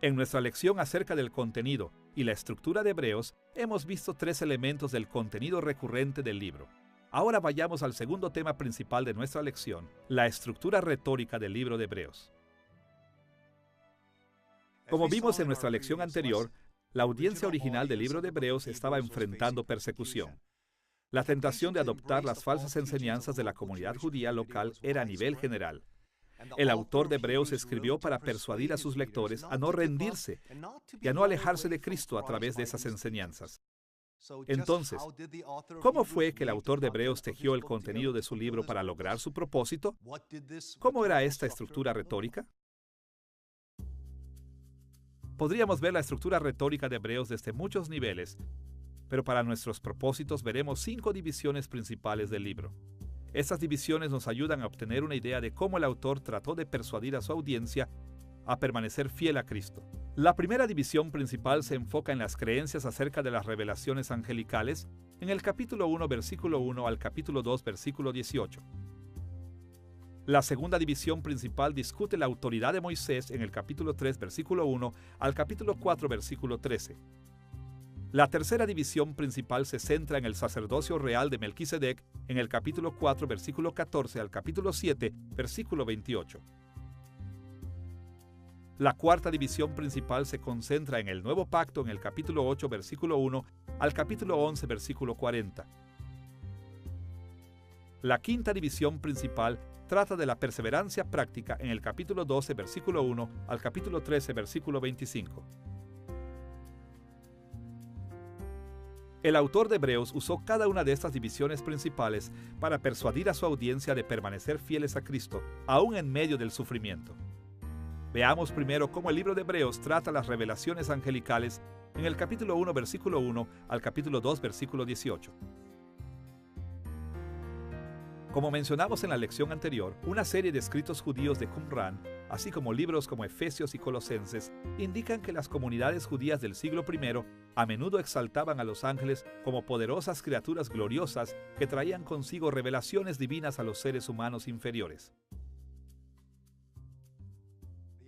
En nuestra lección acerca del contenido y la estructura de Hebreos, hemos visto 3 elementos del contenido recurrente del libro. Ahora vayamos al segundo tema principal de nuestra lección, la estructura retórica del libro de Hebreos. Como vimos en nuestra lección anterior, la audiencia original del libro de Hebreos estaba enfrentando persecución. La tentación de adoptar las falsas enseñanzas de la comunidad judía local era a nivel general. El autor de Hebreos escribió para persuadir a sus lectores a no rendirse y a no alejarse de Cristo a través de esas enseñanzas. Entonces, ¿cómo fue que el autor de Hebreos tejió el contenido de su libro para lograr su propósito? ¿Cómo era esta estructura retórica? Podríamos ver la estructura retórica de Hebreos desde muchos niveles, pero para nuestros propósitos veremos 5 divisiones principales del libro. Estas divisiones nos ayudan a obtener una idea de cómo el autor trató de persuadir a su audiencia a permanecer fiel a Cristo. La primera división principal se enfoca en las creencias acerca de las revelaciones angelicales en el capítulo 1, versículo 1 al capítulo 2, versículo 18. La segunda división principal discute la autoridad de Moisés en el capítulo 3, versículo 1 al capítulo 4, versículo 13. La tercera división principal se centra en el sacerdocio real de Melquisedec en el capítulo 4, versículo 14 al capítulo 7, versículo 28. La cuarta división principal se concentra en el nuevo pacto en el capítulo 8, versículo 1 al capítulo 11, versículo 40. La quinta división principal trata de la perseverancia práctica en el capítulo 12, versículo 1 al capítulo 13, versículo 25. El autor de Hebreos usó cada una de estas divisiones principales para persuadir a su audiencia de permanecer fieles a Cristo, aún en medio del sufrimiento. Veamos primero cómo el libro de Hebreos trata las revelaciones angelicales en el capítulo 1, versículo 1 al capítulo 2, versículo 18. Como mencionamos en la lección anterior, una serie de escritos judíos de Qumran, así como libros como Efesios y Colosenses, indican que las comunidades judías del siglo I a menudo exaltaban a los ángeles como poderosas criaturas gloriosas que traían consigo revelaciones divinas a los seres humanos inferiores.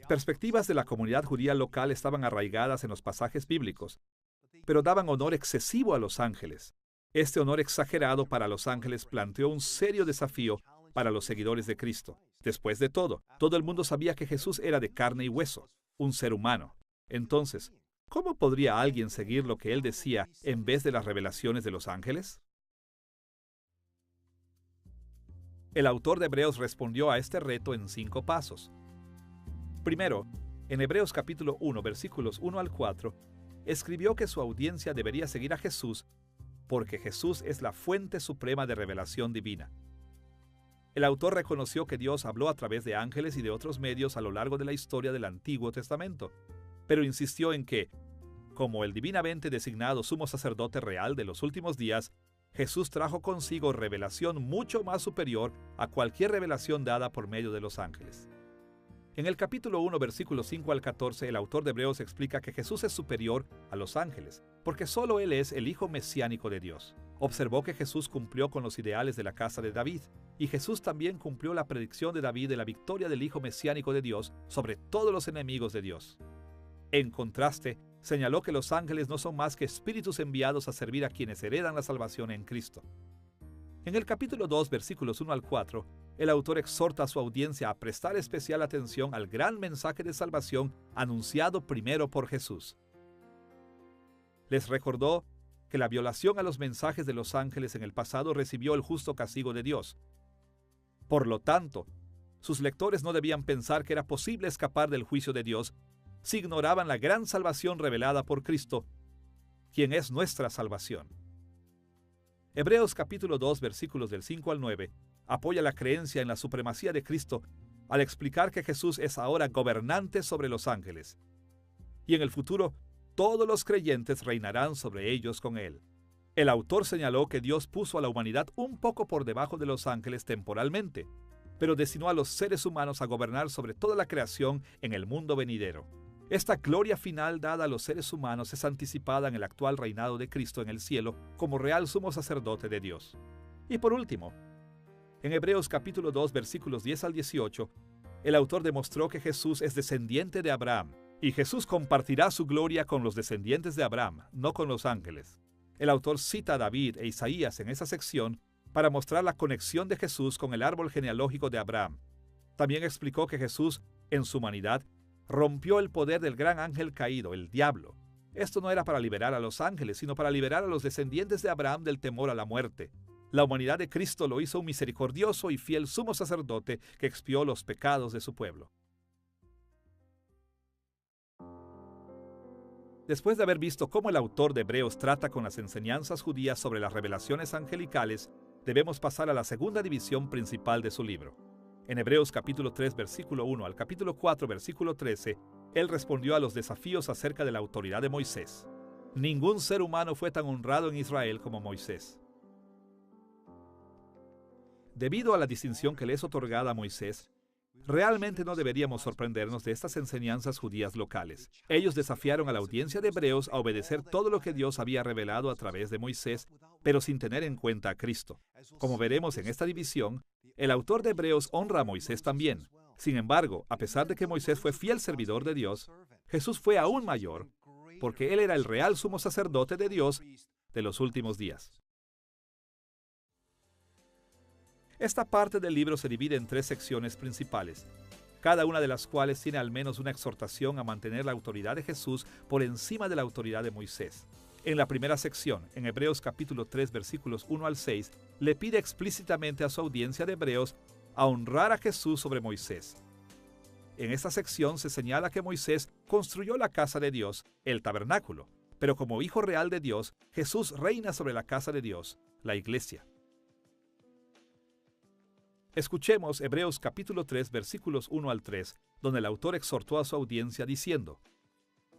Perspectivas de la comunidad judía local estaban arraigadas en los pasajes bíblicos, pero daban honor excesivo a los ángeles. Este honor exagerado para los ángeles planteó un serio desafío para los seguidores de Cristo. Después de todo el mundo sabía que Jesús era de carne y hueso, un ser humano. Entonces, ¿cómo podría alguien seguir lo que él decía en vez de las revelaciones de los ángeles? El autor de Hebreos respondió a este reto en 5 pasos. Primero, en Hebreos capítulo 1, versículos 1 al 4, escribió que su audiencia debería seguir a Jesús porque Jesús es la fuente suprema de revelación divina. El autor reconoció que Dios habló a través de ángeles y de otros medios a lo largo de la historia del Antiguo Testamento, pero insistió en que, como el divinamente designado sumo sacerdote real de los últimos días, Jesús trajo consigo revelación mucho más superior a cualquier revelación dada por medio de los ángeles. En el capítulo 1, versículos 5 al 14, el autor de Hebreos explica que Jesús es superior a los ángeles, porque solo Él es el Hijo mesiánico de Dios. Observó que Jesús cumplió con los ideales de la casa de David, y Jesús también cumplió la predicción de David de la victoria del Hijo mesiánico de Dios sobre todos los enemigos de Dios. En contraste, señaló que los ángeles no son más que espíritus enviados a servir a quienes heredan la salvación en Cristo. En el capítulo 2, versículos 1 al 4, el autor exhorta a su audiencia a prestar especial atención al gran mensaje de salvación anunciado primero por Jesús. Les recordó que la violación a los mensajes de los ángeles en el pasado recibió el justo castigo de Dios. Por lo tanto, sus lectores no debían pensar que era posible escapar del juicio de Dios si ignoraban la gran salvación revelada por Cristo, quien es nuestra salvación. Hebreos capítulo 2, versículos del 5 al 9, apoya la creencia en la supremacía de Cristo al explicar que Jesús es ahora gobernante sobre los ángeles. Y en el futuro, todos los creyentes reinarán sobre ellos con Él. El autor señaló que Dios puso a la humanidad un poco por debajo de los ángeles temporalmente, pero destinó a los seres humanos a gobernar sobre toda la creación en el mundo venidero. Esta gloria final dada a los seres humanos es anticipada en el actual reinado de Cristo en el cielo como real sumo sacerdote de Dios. Y por último, en Hebreos capítulo 2, versículos 10 al 18, el autor demostró que Jesús es descendiente de Abraham, y Jesús compartirá su gloria con los descendientes de Abraham, no con los ángeles. El autor cita a David e Isaías en esa sección para mostrar la conexión de Jesús con el árbol genealógico de Abraham. También explicó que Jesús, en su humanidad, rompió el poder del gran ángel caído, el diablo. Esto no era para liberar a los ángeles, sino para liberar a los descendientes de Abraham del temor a la muerte. La humanidad de Cristo lo hizo un misericordioso y fiel sumo sacerdote que expió los pecados de su pueblo. Después de haber visto cómo el autor de Hebreos trata con las enseñanzas judías sobre las revelaciones angelicales, debemos pasar a la segunda división principal de su libro. En Hebreos capítulo 3, versículo 1 al capítulo 4, versículo 13, él respondió a los desafíos acerca de la autoridad de Moisés. Ningún ser humano fue tan honrado en Israel como Moisés. Debido a la distinción que le es otorgada a Moisés, realmente no deberíamos sorprendernos de estas enseñanzas judías locales. Ellos desafiaron a la audiencia de Hebreos a obedecer todo lo que Dios había revelado a través de Moisés, pero sin tener en cuenta a Cristo. Como veremos en esta división, El autor de Hebreos honra a Moisés también. Sin embargo, a pesar de que Moisés fue fiel servidor de Dios, Jesús fue aún mayor, porque Él era el real sumo sacerdote de Dios de los últimos días. Esta parte del libro se divide en 3 secciones principales, cada una de las cuales tiene al menos una exhortación a mantener la autoridad de Jesús por encima de la autoridad de Moisés. En la primera sección, en Hebreos capítulo 3, versículos 1 al 6, le pide explícitamente a su audiencia de Hebreos a honrar a Jesús sobre Moisés. En esta sección se señala que Moisés construyó la casa de Dios, el tabernáculo, pero como hijo real de Dios, Jesús reina sobre la casa de Dios, la iglesia. Escuchemos Hebreos capítulo 3, versículos 1 al 3, donde el autor exhortó a su audiencia diciendo: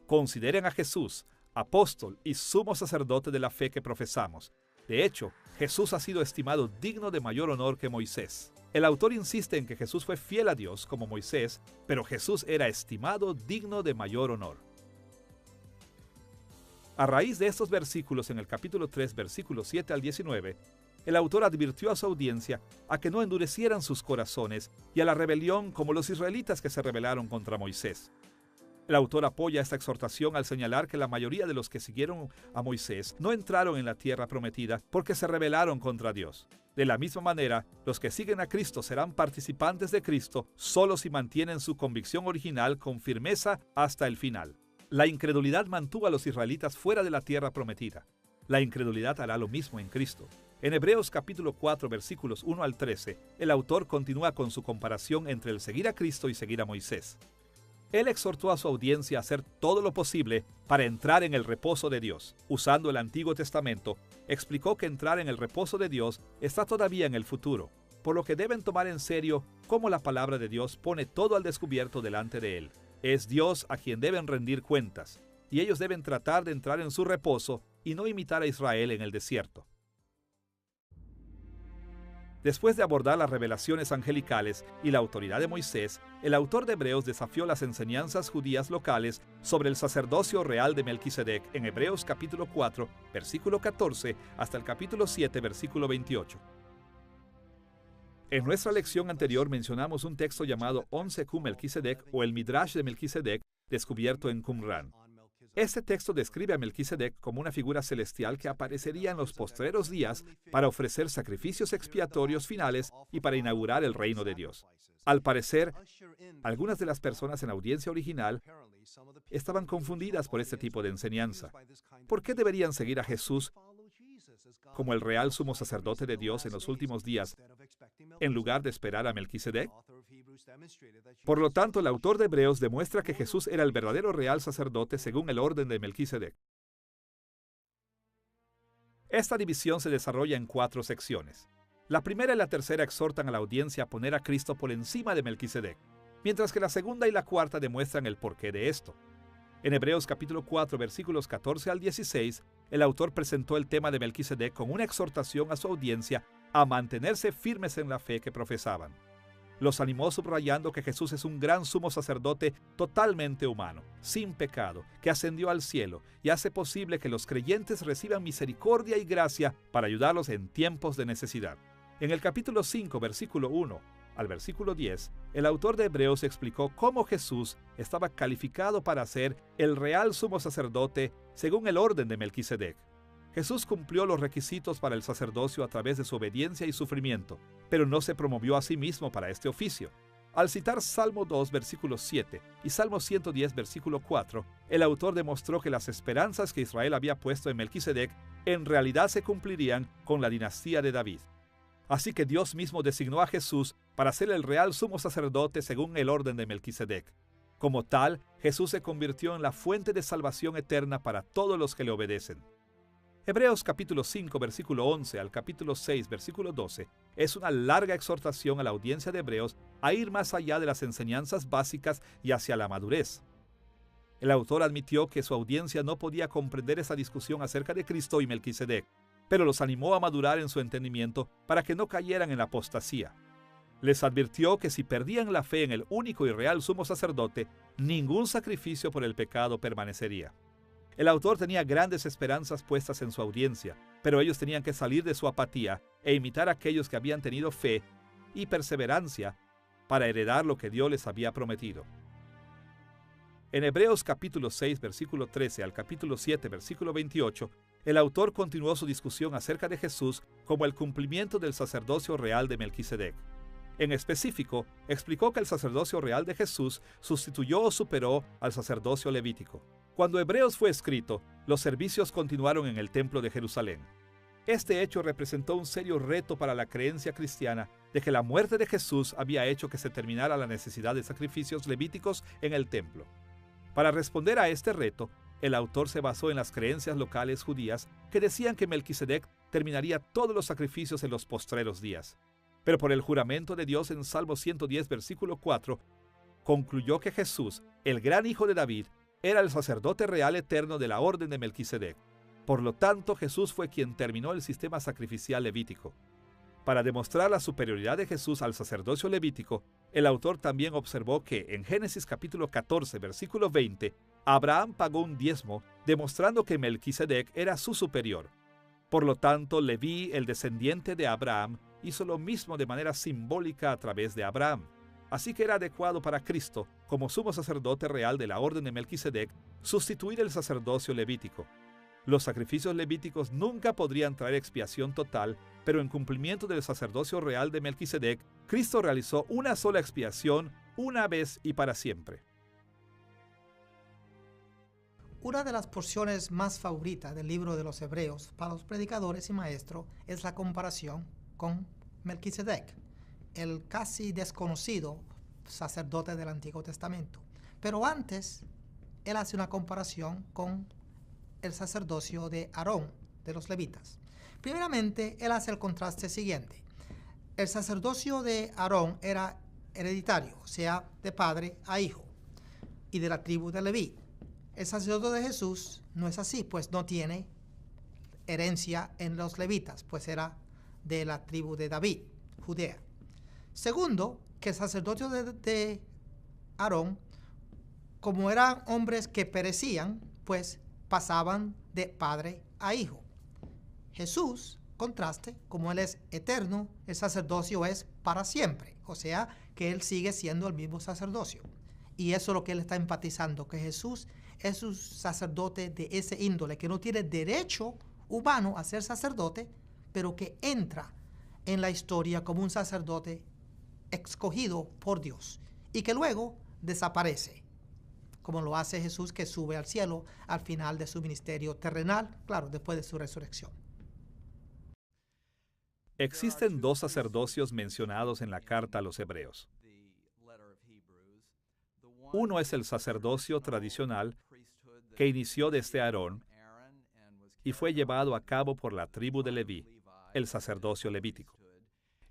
Consideren a Jesús, apóstol y sumo sacerdote de la fe que profesamos. De hecho, Jesús ha sido estimado digno de mayor honor que Moisés. El autor insiste en que Jesús fue fiel a Dios como Moisés, pero Jesús era estimado digno de mayor honor. A raíz de estos versículos en el capítulo 3, versículos 7 al 19, el autor advirtió a su audiencia a que no endurecieran sus corazones y a la rebelión como los israelitas que se rebelaron contra Moisés. El autor apoya esta exhortación al señalar que la mayoría de los que siguieron a Moisés no entraron en la tierra prometida porque se rebelaron contra Dios. De la misma manera, los que siguen a Cristo serán participantes de Cristo solo si mantienen su convicción original con firmeza hasta el final. La incredulidad mantuvo a los israelitas fuera de la tierra prometida. La incredulidad hará lo mismo en Cristo. En Hebreos capítulo 4, versículos 1 al 13, el autor continúa con su comparación entre el seguir a Cristo y seguir a Moisés. Él exhortó a su audiencia a hacer todo lo posible para entrar en el reposo de Dios. Usando el Antiguo Testamento, explicó que entrar en el reposo de Dios está todavía en el futuro, por lo que deben tomar en serio cómo la palabra de Dios pone todo al descubierto delante de Él. Es Dios a quien deben rendir cuentas, y ellos deben tratar de entrar en su reposo y no imitar a Israel en el desierto. Después de abordar las revelaciones angelicales y la autoridad de Moisés, el autor de Hebreos desafió las enseñanzas judías locales sobre el sacerdocio real de Melquisedec en Hebreos capítulo 4, versículo 14, hasta el capítulo 7, versículo 28. En nuestra lección anterior mencionamos un texto llamado 11 Q Melquisedec o el Midrash de Melquisedec, descubierto en Qumran. Este texto describe a Melquisedec como una figura celestial que aparecería en los postreros días para ofrecer sacrificios expiatorios finales y para inaugurar el reino de Dios. Al parecer, algunas de las personas en la audiencia original estaban confundidas por este tipo de enseñanza. ¿Por qué deberían seguir a Jesús como el real sumo sacerdote de Dios en los últimos días, en lugar de esperar a Melquisedec? Por lo tanto, el autor de Hebreos demuestra que Jesús era el verdadero real sacerdote según el orden de Melquisedec. Esta división se desarrolla en 4 secciones. La primera y la tercera exhortan a la audiencia a poner a Cristo por encima de Melquisedec, mientras que la segunda y la cuarta demuestran el porqué de esto. En Hebreos capítulo 4, versículos 14 al 16, el autor presentó el tema de Melquisedec con una exhortación a su audiencia a mantenerse firmes en la fe que profesaban. Los animó subrayando que Jesús es un gran sumo sacerdote totalmente humano, sin pecado, que ascendió al cielo y hace posible que los creyentes reciban misericordia y gracia para ayudarlos en tiempos de necesidad. En el capítulo 5, versículo 1 al versículo 10, el autor de Hebreos explicó cómo Jesús estaba calificado para ser el real sumo sacerdote según el orden de Melquisedec. Jesús cumplió los requisitos para el sacerdocio a través de su obediencia y sufrimiento, pero no se promovió a sí mismo para este oficio. Al citar Salmo 2, versículo 7 y Salmo 110, versículo 4, el autor demostró que las esperanzas que Israel había puesto en Melquisedec en realidad se cumplirían con la dinastía de David. Así que Dios mismo designó a Jesús para ser el real sumo sacerdote según el orden de Melquisedec. Como tal, Jesús se convirtió en la fuente de salvación eterna para todos los que le obedecen. Hebreos capítulo 5, versículo 11 al capítulo 6, versículo 12, es una larga exhortación a la audiencia de Hebreos a ir más allá de las enseñanzas básicas y hacia la madurez. El autor admitió que su audiencia no podía comprender esa discusión acerca de Cristo y Melquisedec, pero los animó a madurar en su entendimiento para que no cayeran en la apostasía. Les advirtió que si perdían la fe en el único y real sumo sacerdote, ningún sacrificio por el pecado permanecería. El autor tenía grandes esperanzas puestas en su audiencia, pero ellos tenían que salir de su apatía e imitar a aquellos que habían tenido fe y perseverancia para heredar lo que Dios les había prometido. En Hebreos capítulo 6, versículo 13 al capítulo 7, versículo 28, el autor continuó su discusión acerca de Jesús como el cumplimiento del sacerdocio real de Melquisedec. En específico, explicó que el sacerdocio real de Jesús sustituyó o superó al sacerdocio levítico. Cuando Hebreos fue escrito, los servicios continuaron en el templo de Jerusalén. Este hecho representó un serio reto para la creencia cristiana de que la muerte de Jesús había hecho que se terminara la necesidad de sacrificios levíticos en el templo. Para responder a este reto, el autor se basó en las creencias locales judías que decían que Melquisedec terminaría todos los sacrificios en los postreros días. Pero por el juramento de Dios en Salmo 110, versículo 4, concluyó que Jesús, el gran hijo de David, era el sacerdote real eterno de la orden de Melquisedec. Por lo tanto, Jesús fue quien terminó el sistema sacrificial levítico. Para demostrar la superioridad de Jesús al sacerdocio levítico, el autor también observó que en Génesis capítulo 14, versículo 20, Abraham pagó un diezmo, demostrando que Melquisedec era su superior. Por lo tanto, Leví, el descendiente de Abraham, hizo lo mismo de manera simbólica a través de Abraham. Así que era adecuado para Cristo, como sumo sacerdote real de la orden de Melquisedec, sustituir el sacerdocio levítico. Los sacrificios levíticos nunca podrían traer expiación total, pero en cumplimiento del sacerdocio real de Melquisedec, Cristo realizó una sola expiación, una vez y para siempre. Una de las porciones más favoritas del libro de los Hebreos para los predicadores y maestros es la comparación con Melquisedec, el casi desconocido sacerdote del Antiguo Testamento. Pero antes, él hace una comparación con el sacerdocio de Aarón, de los levitas. Primeramente, él hace el contraste siguiente. El sacerdocio de Aarón era hereditario, o sea, de padre a hijo, y de la tribu de Leví. El sacerdocio de Jesús no es así, pues no tiene herencia en los levitas, pues era de la tribu de David, Judea. Segundo, que el sacerdocio de Aarón, como eran hombres que perecían, pues pasaban de padre a hijo. Jesús, contraste, como Él es eterno, el sacerdocio es para siempre, o sea, que Él sigue siendo el mismo sacerdocio. Y eso es lo que Él está enfatizando, que Jesús es un sacerdote de ese índole, que no tiene derecho humano a ser sacerdote, pero que entra en la historia como un sacerdote escogido por Dios y que luego desaparece, como lo hace Jesús, que sube al cielo al final de su ministerio terrenal, claro, después de su resurrección. Existen dos sacerdocios mencionados en la carta a los Hebreos. Uno es el sacerdocio tradicional que inició desde Aarón y fue llevado a cabo por la tribu de Leví, el sacerdocio levítico.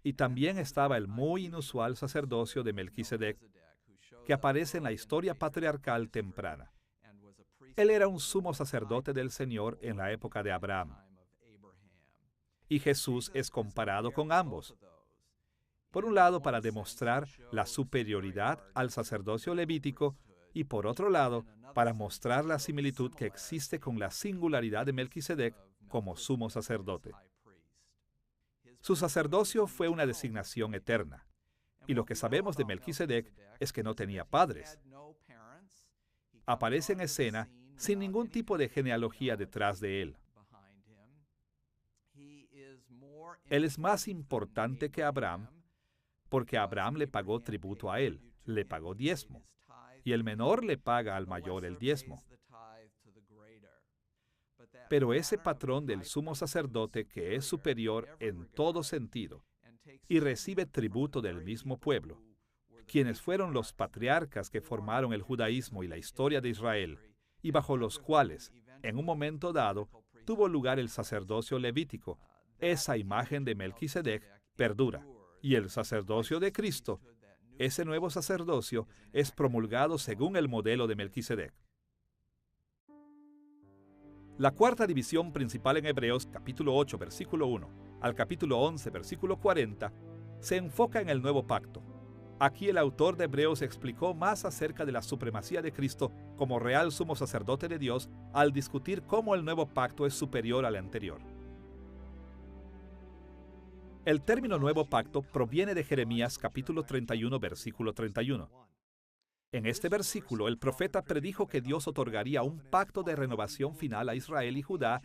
Y también estaba el muy inusual sacerdocio de Melquisedec, que aparece en la historia patriarcal temprana. Él era un sumo sacerdote del Señor en la época de Abraham. Y Jesús es comparado con ambos. Por un lado, para demostrar la superioridad al sacerdocio levítico, y por otro lado, para mostrar la similitud que existe con la singularidad de Melquisedec como sumo sacerdote. Su sacerdocio fue una designación eterna, y lo que sabemos de Melquisedec es que no tenía padres. Aparece en escena sin ningún tipo de genealogía detrás de él. Él es más importante que Abraham, porque Abraham le pagó tributo a él, le pagó diezmo, y el menor le paga al mayor el diezmo. Pero ese patrón del sumo sacerdote que es superior en todo sentido y recibe tributo del mismo pueblo, quienes fueron los patriarcas que formaron el judaísmo y la historia de Israel, y bajo los cuales, en un momento dado, tuvo lugar el sacerdocio levítico, esa imagen de Melquisedec perdura, y el sacerdocio de Cristo, ese nuevo sacerdocio, es promulgado según el modelo de Melquisedec. La cuarta división principal en Hebreos, capítulo 8, versículo 1, al capítulo 11, versículo 40, se enfoca en el nuevo pacto. Aquí el autor de Hebreos explicó más acerca de la supremacía de Cristo como real sumo sacerdote de Dios al discutir cómo el nuevo pacto es superior al anterior. El término nuevo pacto proviene de Jeremías capítulo 31, versículo 31. En este versículo, el profeta predijo que Dios otorgaría un pacto de renovación final a Israel y Judá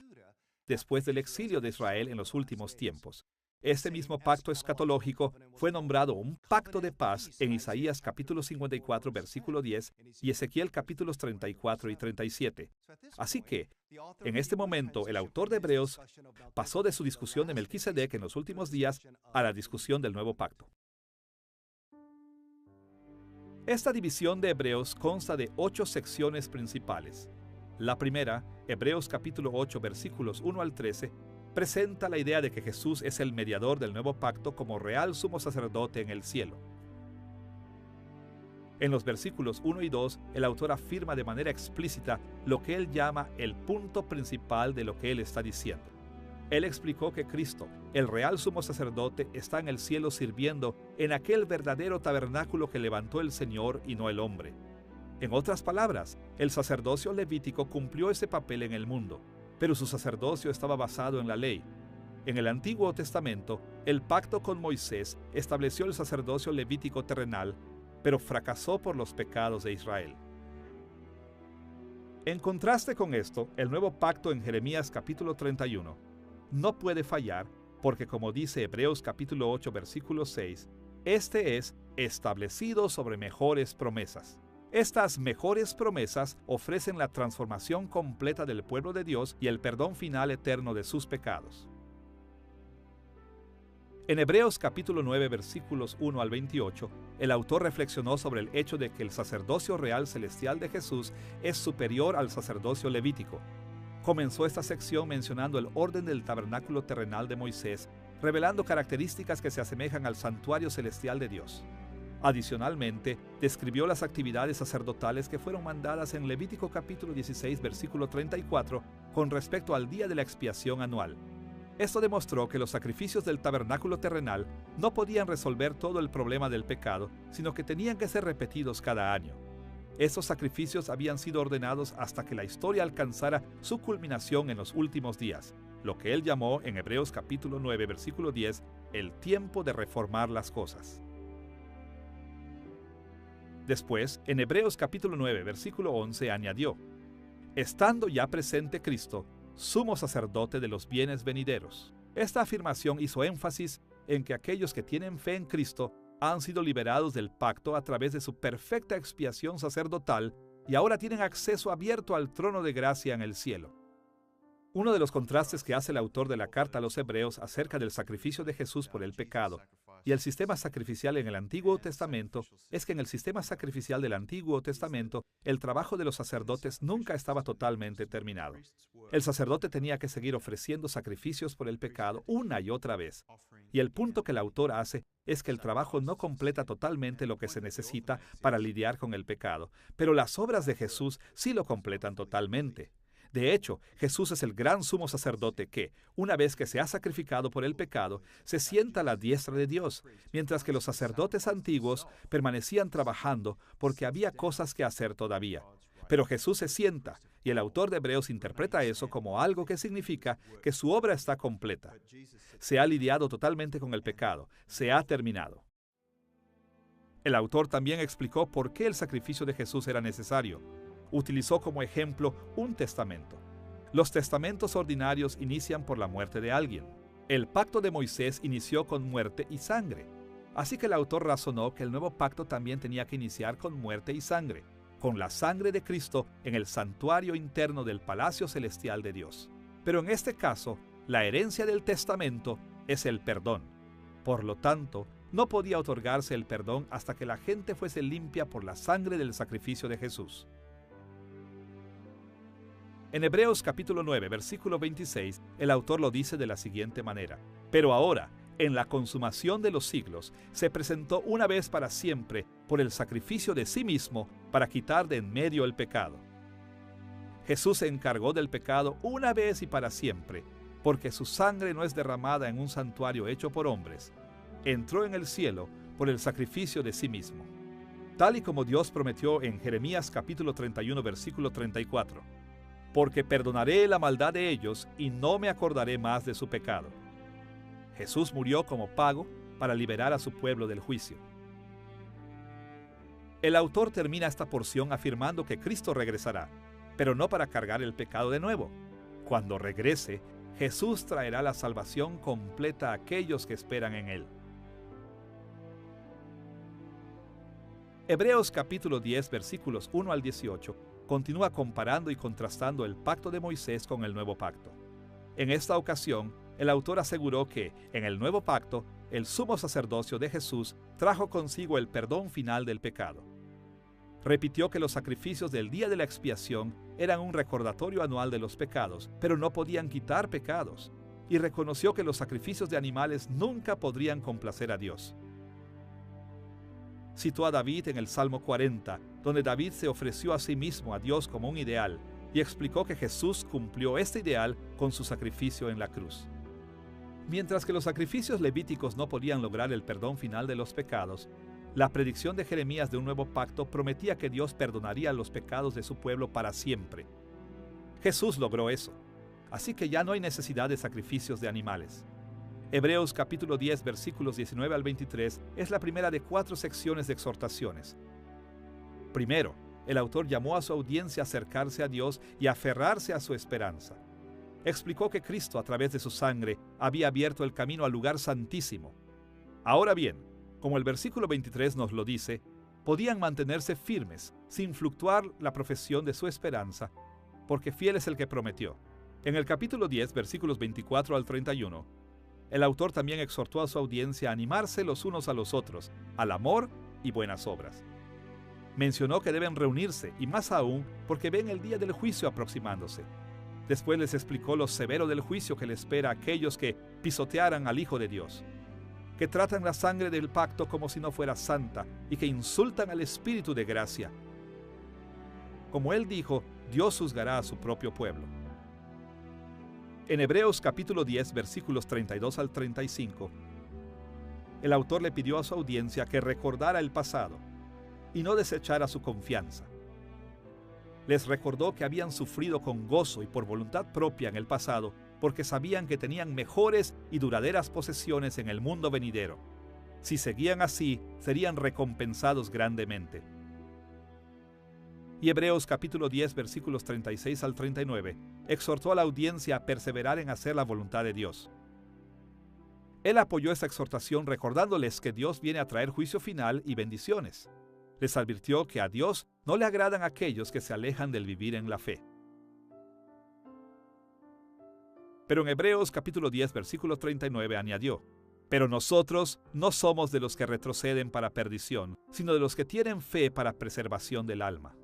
después del exilio de Israel en los últimos tiempos. Este mismo pacto escatológico fue nombrado un pacto de paz en Isaías capítulo 54, versículo 10 y Ezequiel capítulos 34 y 37. Así que, en este momento, el autor de Hebreos pasó de su discusión de Melquisedec en los últimos días a la discusión del nuevo pacto. Esta división de Hebreos consta de 8 secciones principales. La primera, Hebreos capítulo 8, versículos 1 al 13, presenta la idea de que Jesús es el mediador del nuevo pacto como real sumo sacerdote en el cielo. En los versículos 1 y 2, el autor afirma de manera explícita lo que él llama el punto principal de lo que él está diciendo. Él explicó que Cristo, el real sumo sacerdote, está en el cielo sirviendo en aquel verdadero tabernáculo que levantó el Señor y no el hombre. En otras palabras, el sacerdocio levítico cumplió ese papel en el mundo, pero su sacerdocio estaba basado en la ley. En el Antiguo Testamento, el pacto con Moisés estableció el sacerdocio levítico terrenal, pero fracasó por los pecados de Israel. En contraste con esto, el nuevo pacto en Jeremías capítulo 31 no puede fallar porque, como dice Hebreos capítulo 8, versículo 6, este es establecido sobre mejores promesas. Estas mejores promesas ofrecen la transformación completa del pueblo de Dios y el perdón final eterno de sus pecados. En Hebreos capítulo 9, versículos 1 al 28, el autor reflexionó sobre el hecho de que el sacerdocio real celestial de Jesús es superior al sacerdocio levítico. Comenzó esta sección mencionando el orden del tabernáculo terrenal de Moisés, revelando características que se asemejan al santuario celestial de Dios. Adicionalmente, describió las actividades sacerdotales que fueron mandadas en Levítico capítulo 16, versículo 34, con respecto al día de la expiación anual. Esto demostró que los sacrificios del tabernáculo terrenal no podían resolver todo el problema del pecado, sino que tenían que ser repetidos cada año. Estos sacrificios habían sido ordenados hasta que la historia alcanzara su culminación en los últimos días, lo que él llamó en Hebreos capítulo 9, versículo 10, el tiempo de reformar las cosas. Después, en Hebreos capítulo 9, versículo 11, añadió: estando ya presente Cristo, sumo sacerdote de los bienes venideros. Esta afirmación hizo énfasis en que aquellos que tienen fe en Cristo han sido liberados del pacto a través de su perfecta expiación sacerdotal y ahora tienen acceso abierto al trono de gracia en el cielo. Uno de los contrastes que hace el autor de la carta a los Hebreos acerca del sacrificio de Jesús por el pecado y el sistema sacrificial en el Antiguo Testamento es que en el sistema sacrificial del Antiguo Testamento el trabajo de los sacerdotes nunca estaba totalmente terminado. El sacerdote tenía que seguir ofreciendo sacrificios por el pecado una y otra vez. Y el punto que el autor hace es que el trabajo no completa totalmente lo que se necesita para lidiar con el pecado, pero las obras de Jesús sí lo completan totalmente. De hecho, Jesús es el gran sumo sacerdote que, una vez que se ha sacrificado por el pecado, se sienta a la diestra de Dios, mientras que los sacerdotes antiguos permanecían trabajando porque había cosas que hacer todavía. Pero Jesús se sienta, y el autor de Hebreos interpreta eso como algo que significa que su obra está completa. Se ha lidiado totalmente con el pecado, se ha terminado. El autor también explicó por qué el sacrificio de Jesús era necesario. Utilizó como ejemplo un testamento. Los testamentos ordinarios inician por la muerte de alguien. El pacto de Moisés inició con muerte y sangre. Así que el autor razonó que el nuevo pacto también tenía que iniciar con muerte y sangre, con la sangre de Cristo en el santuario interno del palacio celestial de Dios. Pero en este caso, la herencia del testamento es el perdón. Por lo tanto, no podía otorgarse el perdón hasta que la gente fuese limpia por la sangre del sacrificio de Jesús. En Hebreos capítulo 9, versículo 26, el autor lo dice de la siguiente manera: pero ahora, en la consumación de los siglos, se presentó una vez para siempre por el sacrificio de sí mismo para quitar de en medio el pecado. Jesús se encargó del pecado una vez y para siempre, porque su sangre no es derramada en un santuario hecho por hombres. Entró en el cielo por el sacrificio de sí mismo. Tal y como Dios prometió en Jeremías capítulo 31, versículo 34. Porque perdonaré la maldad de ellos y no me acordaré más de su pecado. Jesús murió como pago para liberar a su pueblo del juicio. El autor termina esta porción afirmando que Cristo regresará, pero no para cargar el pecado de nuevo. Cuando regrese, Jesús traerá la salvación completa a aquellos que esperan en Él. Hebreos capítulo 10, versículos 1 al 18, continúa comparando y contrastando el pacto de Moisés con el nuevo pacto. En esta ocasión, el autor aseguró que, en el nuevo pacto, el sumo sacerdocio de Jesús trajo consigo el perdón final del pecado. Repitió que los sacrificios del día de la expiación eran un recordatorio anual de los pecados, pero no podían quitar pecados, y reconoció que los sacrificios de animales nunca podrían complacer a Dios. Citó a David en el Salmo 40, donde David se ofreció a sí mismo a Dios como un ideal, y explicó que Jesús cumplió este ideal con su sacrificio en la cruz. Mientras que los sacrificios levíticos no podían lograr el perdón final de los pecados, la predicción de Jeremías de un nuevo pacto prometía que Dios perdonaría los pecados de su pueblo para siempre. Jesús logró eso, así que ya no hay necesidad de sacrificios de animales. Hebreos capítulo 10, versículos 19 al 23 es la primera de 4 secciones de exhortaciones. Primero, el autor llamó a su audiencia a acercarse a Dios y aferrarse a su esperanza. Explicó que Cristo, a través de su sangre, había abierto el camino al lugar santísimo. Ahora bien, como el versículo 23 nos lo dice, podían mantenerse firmes, sin fluctuar la profesión de su esperanza, porque fiel es el que prometió. En el capítulo 10, versículos 24 al 31, el autor también exhortó a su audiencia a animarse los unos a los otros, al amor y buenas obras. Mencionó que deben reunirse, y más aún porque ven el día del juicio aproximándose. Después les explicó lo severo del juicio que le espera a aquellos que pisotearan al Hijo de Dios, que tratan la sangre del pacto como si no fuera santa y que insultan al Espíritu de gracia. Como él dijo, Dios juzgará a su propio pueblo. En Hebreos capítulo 10, versículos 32 al 35, el autor le pidió a su audiencia que recordara el pasado y no desechara su confianza. Les recordó que habían sufrido con gozo y por voluntad propia en el pasado, porque sabían que tenían mejores y duraderas posesiones en el mundo venidero. Si seguían así, serían recompensados grandemente. Y Hebreos capítulo 10, versículos 36 al 39, exhortó a la audiencia a perseverar en hacer la voluntad de Dios. Él apoyó esta exhortación recordándoles que Dios viene a traer juicio final y bendiciones. Les advirtió que a Dios no le agradan aquellos que se alejan del vivir en la fe. Pero en Hebreos capítulo 10, versículo 39 añadió: pero nosotros no somos de los que retroceden para perdición, sino de los que tienen fe para preservación del alma.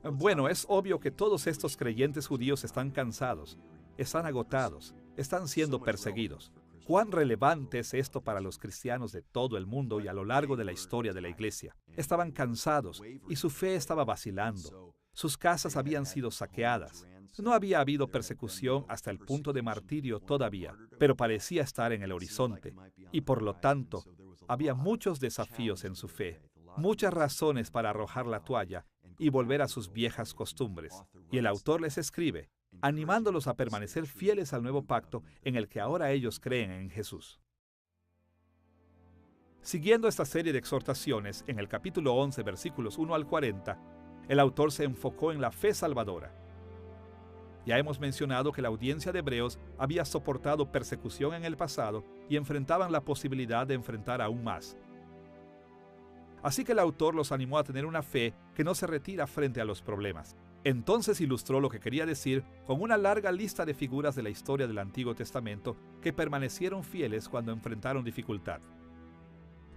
Bueno, es obvio que todos estos creyentes judíos están cansados, están agotados, están siendo perseguidos. ¿Cuán relevante es esto para los cristianos de todo el mundo y a lo largo de la historia de la iglesia? Estaban cansados y su fe estaba vacilando. Sus casas habían sido saqueadas. No había habido persecución hasta el punto de martirio todavía, pero parecía estar en el horizonte. Y por lo tanto, había muchos desafíos en su fe, muchas razones para arrojar la toalla y volver a sus viejas costumbres. Y el autor les escribe, animándolos a permanecer fieles al nuevo pacto en el que ahora ellos creen en Jesús. Siguiendo esta serie de exhortaciones, en el capítulo 11, versículos 1 al 40, el autor se enfocó en la fe salvadora. Ya hemos mencionado que la audiencia de Hebreos había soportado persecución en el pasado y enfrentaban la posibilidad de enfrentar aún más. Así que el autor los animó a tener una fe que no se retira frente a los problemas. Entonces ilustró lo que quería decir con una larga lista de figuras de la historia del Antiguo Testamento que permanecieron fieles cuando enfrentaron dificultad.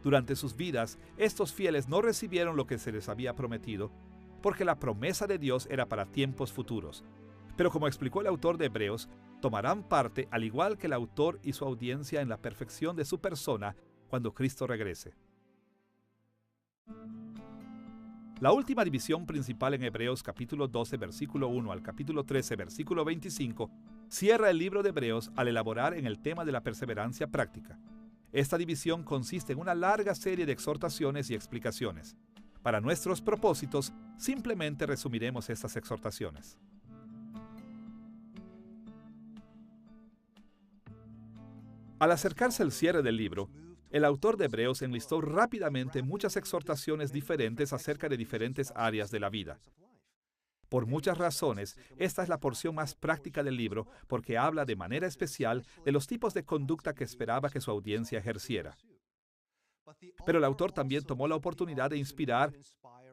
Durante sus vidas, estos fieles no recibieron lo que se les había prometido, porque la promesa de Dios era para tiempos futuros. Pero como explicó el autor de Hebreos, tomarán parte, al igual que el autor y su audiencia, en la perfección de su persona cuando Cristo regrese. La última división principal en Hebreos capítulo 12, versículo 1 al capítulo 13, versículo 25, cierra el libro de Hebreos al elaborar en el tema de la perseverancia práctica. Esta división consiste en una larga serie de exhortaciones y explicaciones. Para nuestros propósitos, simplemente resumiremos estas exhortaciones. Al acercarse el cierre del libro, el autor de Hebreos enlistó rápidamente muchas exhortaciones diferentes acerca de diferentes áreas de la vida. Por muchas razones, esta es la porción más práctica del libro porque habla de manera especial de los tipos de conducta que esperaba que su audiencia ejerciera. Pero el autor también tomó la oportunidad de inspirar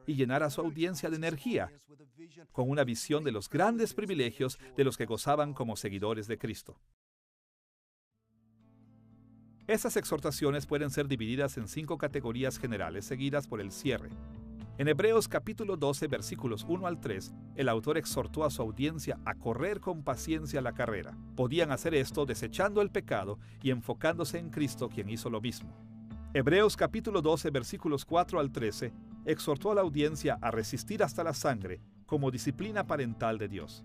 y llenar a su audiencia de energía, con una visión de los grandes privilegios de los que gozaban como seguidores de Cristo. Estas exhortaciones pueden ser divididas en 5 categorías generales seguidas por el cierre. En Hebreos capítulo 12, versículos 1 al 3, el autor exhortó a su audiencia a correr con paciencia la carrera. Podían hacer esto desechando el pecado y enfocándose en Cristo, quien hizo lo mismo. Hebreos capítulo 12, versículos 4 al 13, exhortó a la audiencia a resistir hasta la sangre como disciplina parental de Dios.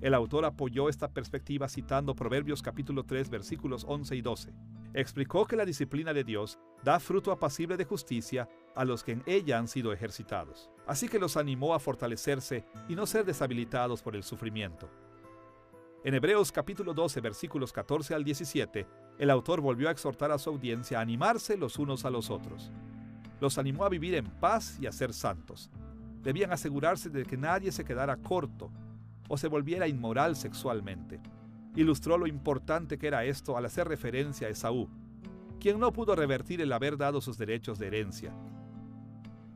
El autor apoyó esta perspectiva citando Proverbios capítulo 3, versículos 11 y 12. Explicó que la disciplina de Dios da fruto apacible de justicia a los que en ella han sido ejercitados. Así que los animó a fortalecerse y no ser deshabilitados por el sufrimiento. En Hebreos capítulo 12, versículos 14 al 17, el autor volvió a exhortar a su audiencia a animarse los unos a los otros. Los animó a vivir en paz y a ser santos. Debían asegurarse de que nadie se quedara corto o se volviera inmoral sexualmente. Ilustró lo importante que era esto al hacer referencia a Esaú, quien no pudo revertir el haber dado sus derechos de herencia.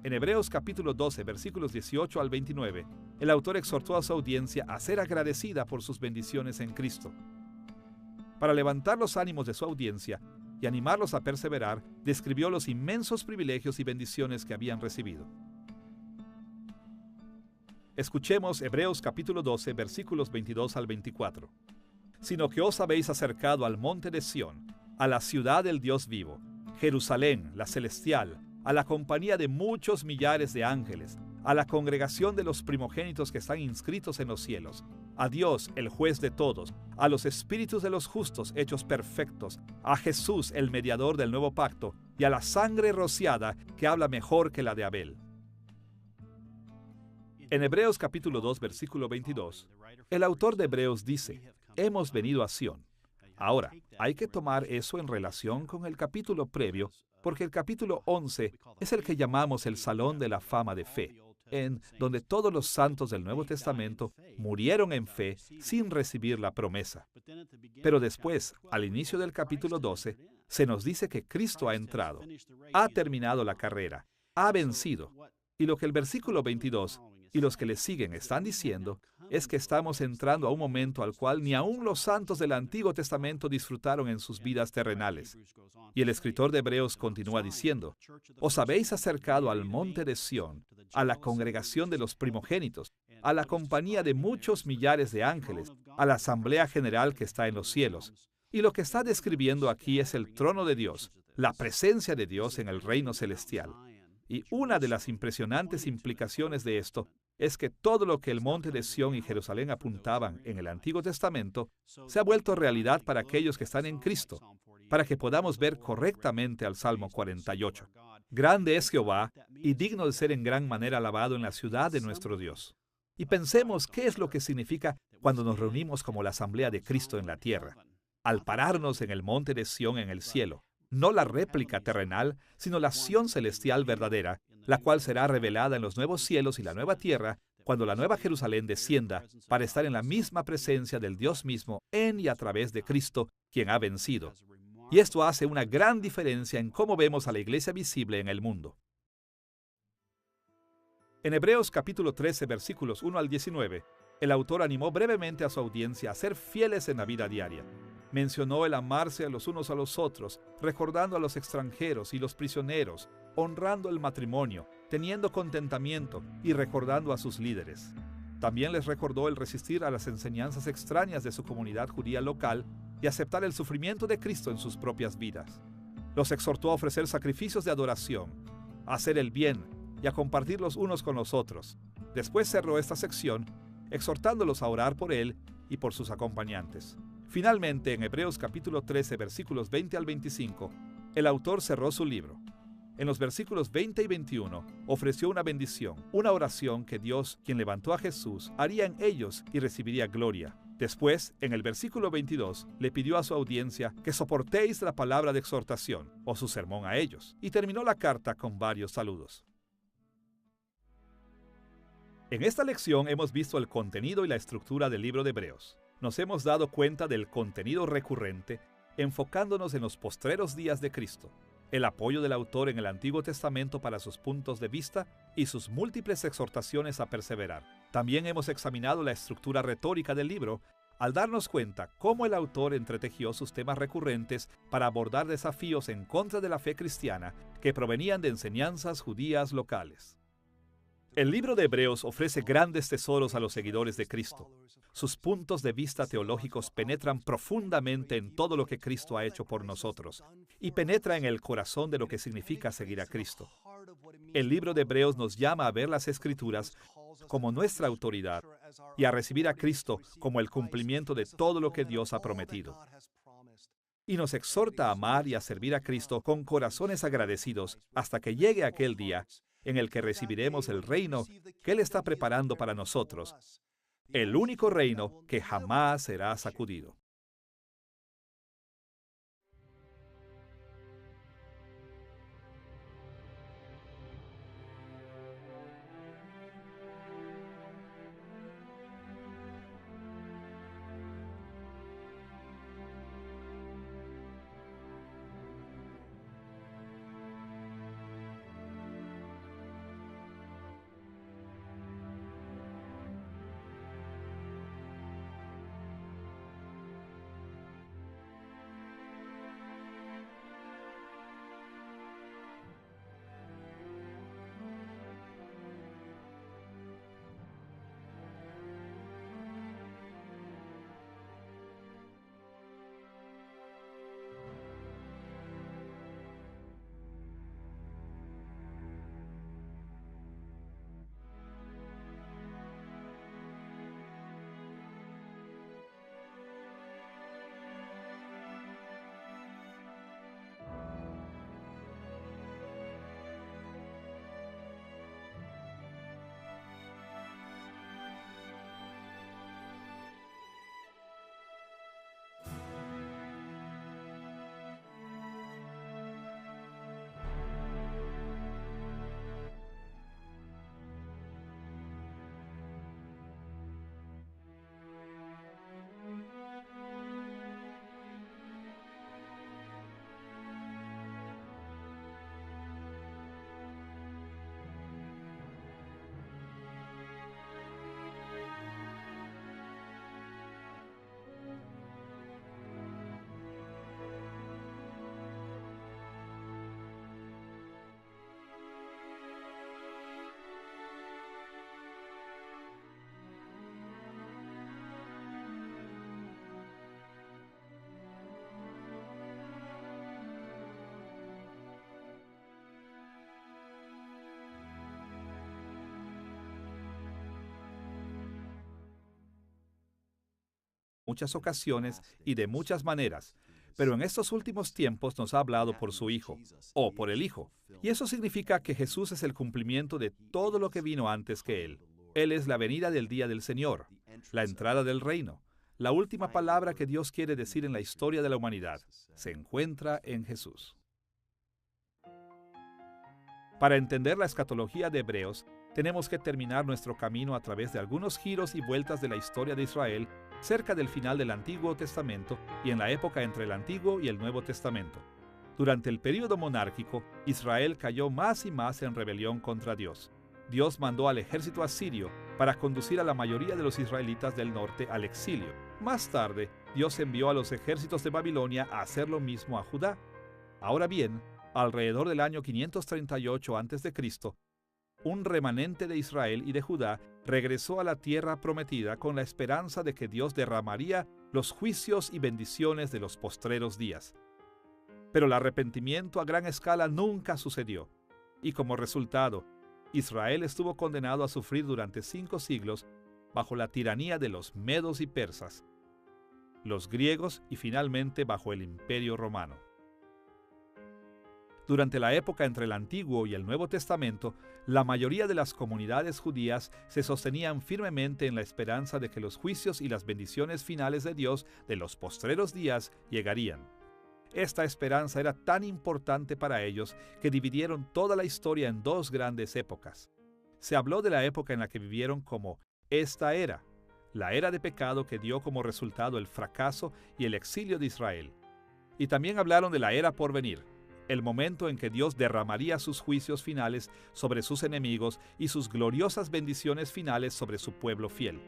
En Hebreos capítulo 12, versículos 18 al 29, el autor exhortó a su audiencia a ser agradecida por sus bendiciones en Cristo. Para levantar los ánimos de su audiencia y animarlos a perseverar, describió los inmensos privilegios y bendiciones que habían recibido. Escuchemos Hebreos capítulo 12, versículos 22 al 24. Sino que os habéis acercado al monte de Sión, a la ciudad del Dios vivo, Jerusalén, la celestial, a la compañía de muchos millares de ángeles, a la congregación de los primogénitos que están inscritos en los cielos, a Dios, el juez de todos, a los espíritus de los justos hechos perfectos, a Jesús, el mediador del nuevo pacto, y a la sangre rociada que habla mejor que la de Abel. En Hebreos capítulo 2, versículo 22, el autor de Hebreos dice: hemos venido a Sión. Ahora, hay que tomar eso en relación con el capítulo previo, porque el capítulo 11 es el que llamamos el Salón de la Fama de Fe, en donde todos los santos del Nuevo Testamento murieron en fe sin recibir la promesa. Pero después, al inicio del capítulo 12, se nos dice que Cristo ha entrado, ha terminado la carrera, ha vencido. Y lo que el versículo 22 y los que le siguen están diciendo es que estamos entrando a un momento al cual ni aun los santos del Antiguo Testamento disfrutaron en sus vidas terrenales. Y el escritor de Hebreos continúa diciendo: os habéis acercado al monte de Sión, a la congregación de los primogénitos, a la compañía de muchos millares de ángeles, a la asamblea general que está en los cielos. Y lo que está describiendo aquí es el trono de Dios, la presencia de Dios en el reino celestial. Y una de las impresionantes implicaciones de esto es que todo lo que el monte de Sión y Jerusalén apuntaban en el Antiguo Testamento se ha vuelto realidad para aquellos que están en Cristo, para que podamos ver correctamente al Salmo 48. Grande es Jehová y digno de ser en gran manera alabado en la ciudad de nuestro Dios. Y pensemos qué es lo que significa cuando nos reunimos como la asamblea de Cristo en la tierra, al pararnos en el monte de Sión en el cielo. No la réplica terrenal, sino la Sión celestial verdadera, la cual será revelada en los nuevos cielos y la nueva tierra, cuando la nueva Jerusalén descienda para estar en la misma presencia del Dios mismo en y a través de Cristo, quien ha vencido. Y esto hace una gran diferencia en cómo vemos a la iglesia visible en el mundo. En Hebreos capítulo 13, versículos 1 al 19, el autor animó brevemente a su audiencia a ser fieles en la vida diaria. Mencionó el amarse a los unos a los otros, recordando a los extranjeros y los prisioneros, honrando el matrimonio, teniendo contentamiento y recordando a sus líderes. También les recordó el resistir a las enseñanzas extrañas de su comunidad judía local y aceptar el sufrimiento de Cristo en sus propias vidas. Los exhortó a ofrecer sacrificios de adoración, a hacer el bien y a compartir los unos con los otros. Después cerró esta sección exhortándolos a orar por él y por sus acompañantes. Finalmente, en Hebreos capítulo 13, versículos 20 al 25, el autor cerró su libro. En los versículos 20 y 21, ofreció una bendición, una oración que Dios, quien levantó a Jesús, haría en ellos y recibiría gloria. Después, en el versículo 22, le pidió a su audiencia que soportéis la palabra de exhortación, o su sermón a ellos, y terminó la carta con varios saludos. En esta lección hemos visto el contenido y la estructura del libro de Hebreos. Nos hemos dado cuenta del contenido recurrente, enfocándonos en los postreros días de Cristo, el apoyo del autor en el Antiguo Testamento para sus puntos de vista y sus múltiples exhortaciones a perseverar. También hemos examinado la estructura retórica del libro al darnos cuenta cómo el autor entretejió sus temas recurrentes para abordar desafíos en contra de la fe cristiana que provenían de enseñanzas judías locales. El libro de Hebreos ofrece grandes tesoros a los seguidores de Cristo. Sus puntos de vista teológicos penetran profundamente en todo lo que Cristo ha hecho por nosotros y penetra en el corazón de lo que significa seguir a Cristo. El libro de Hebreos nos llama a ver las Escrituras como nuestra autoridad y a recibir a Cristo como el cumplimiento de todo lo que Dios ha prometido. Y nos exhorta a amar y a servir a Cristo con corazones agradecidos hasta que llegue aquel día en el que recibiremos el reino que Él está preparando para nosotros, el único reino que jamás será sacudido. Muchas ocasiones y de muchas maneras, pero en estos últimos tiempos nos ha hablado por su Hijo, o por el Hijo, y eso significa que Jesús es el cumplimiento de todo lo que vino antes que Él. Él es la venida del día del Señor, la entrada del reino. La última palabra que Dios quiere decir en la historia de la humanidad se encuentra en Jesús. Para entender la escatología de Hebreos, tenemos que terminar nuestro camino a través de algunos giros y vueltas de la historia de Israel cerca del final del Antiguo Testamento y en la época entre el Antiguo y el Nuevo Testamento. Durante el período monárquico, Israel cayó más y más en rebelión contra Dios. Dios mandó al ejército asirio para conducir a la mayoría de los israelitas del norte al exilio. Más tarde, Dios envió a los ejércitos de Babilonia a hacer lo mismo a Judá. Ahora bien, alrededor del año 538 a.C., un remanente de Israel y de Judá regresó a la tierra prometida con la esperanza de que Dios derramaría los juicios y bendiciones de los postreros días. Pero el arrepentimiento a gran escala nunca sucedió, y como resultado, Israel estuvo condenado a sufrir durante 5 siglos bajo la tiranía de los medos y persas, los griegos y finalmente bajo el Imperio Romano. Durante la época entre el Antiguo y el Nuevo Testamento, la mayoría de las comunidades judías se sostenían firmemente en la esperanza de que los juicios y las bendiciones finales de Dios de los postreros días llegarían. Esta esperanza era tan importante para ellos que dividieron toda la historia en dos grandes épocas. Se habló de la época en la que vivieron como esta era, la era de pecado que dio como resultado el fracaso y el exilio de Israel. Y también hablaron de la era por venir, el momento en que Dios derramaría sus juicios finales sobre sus enemigos y sus gloriosas bendiciones finales sobre su pueblo fiel.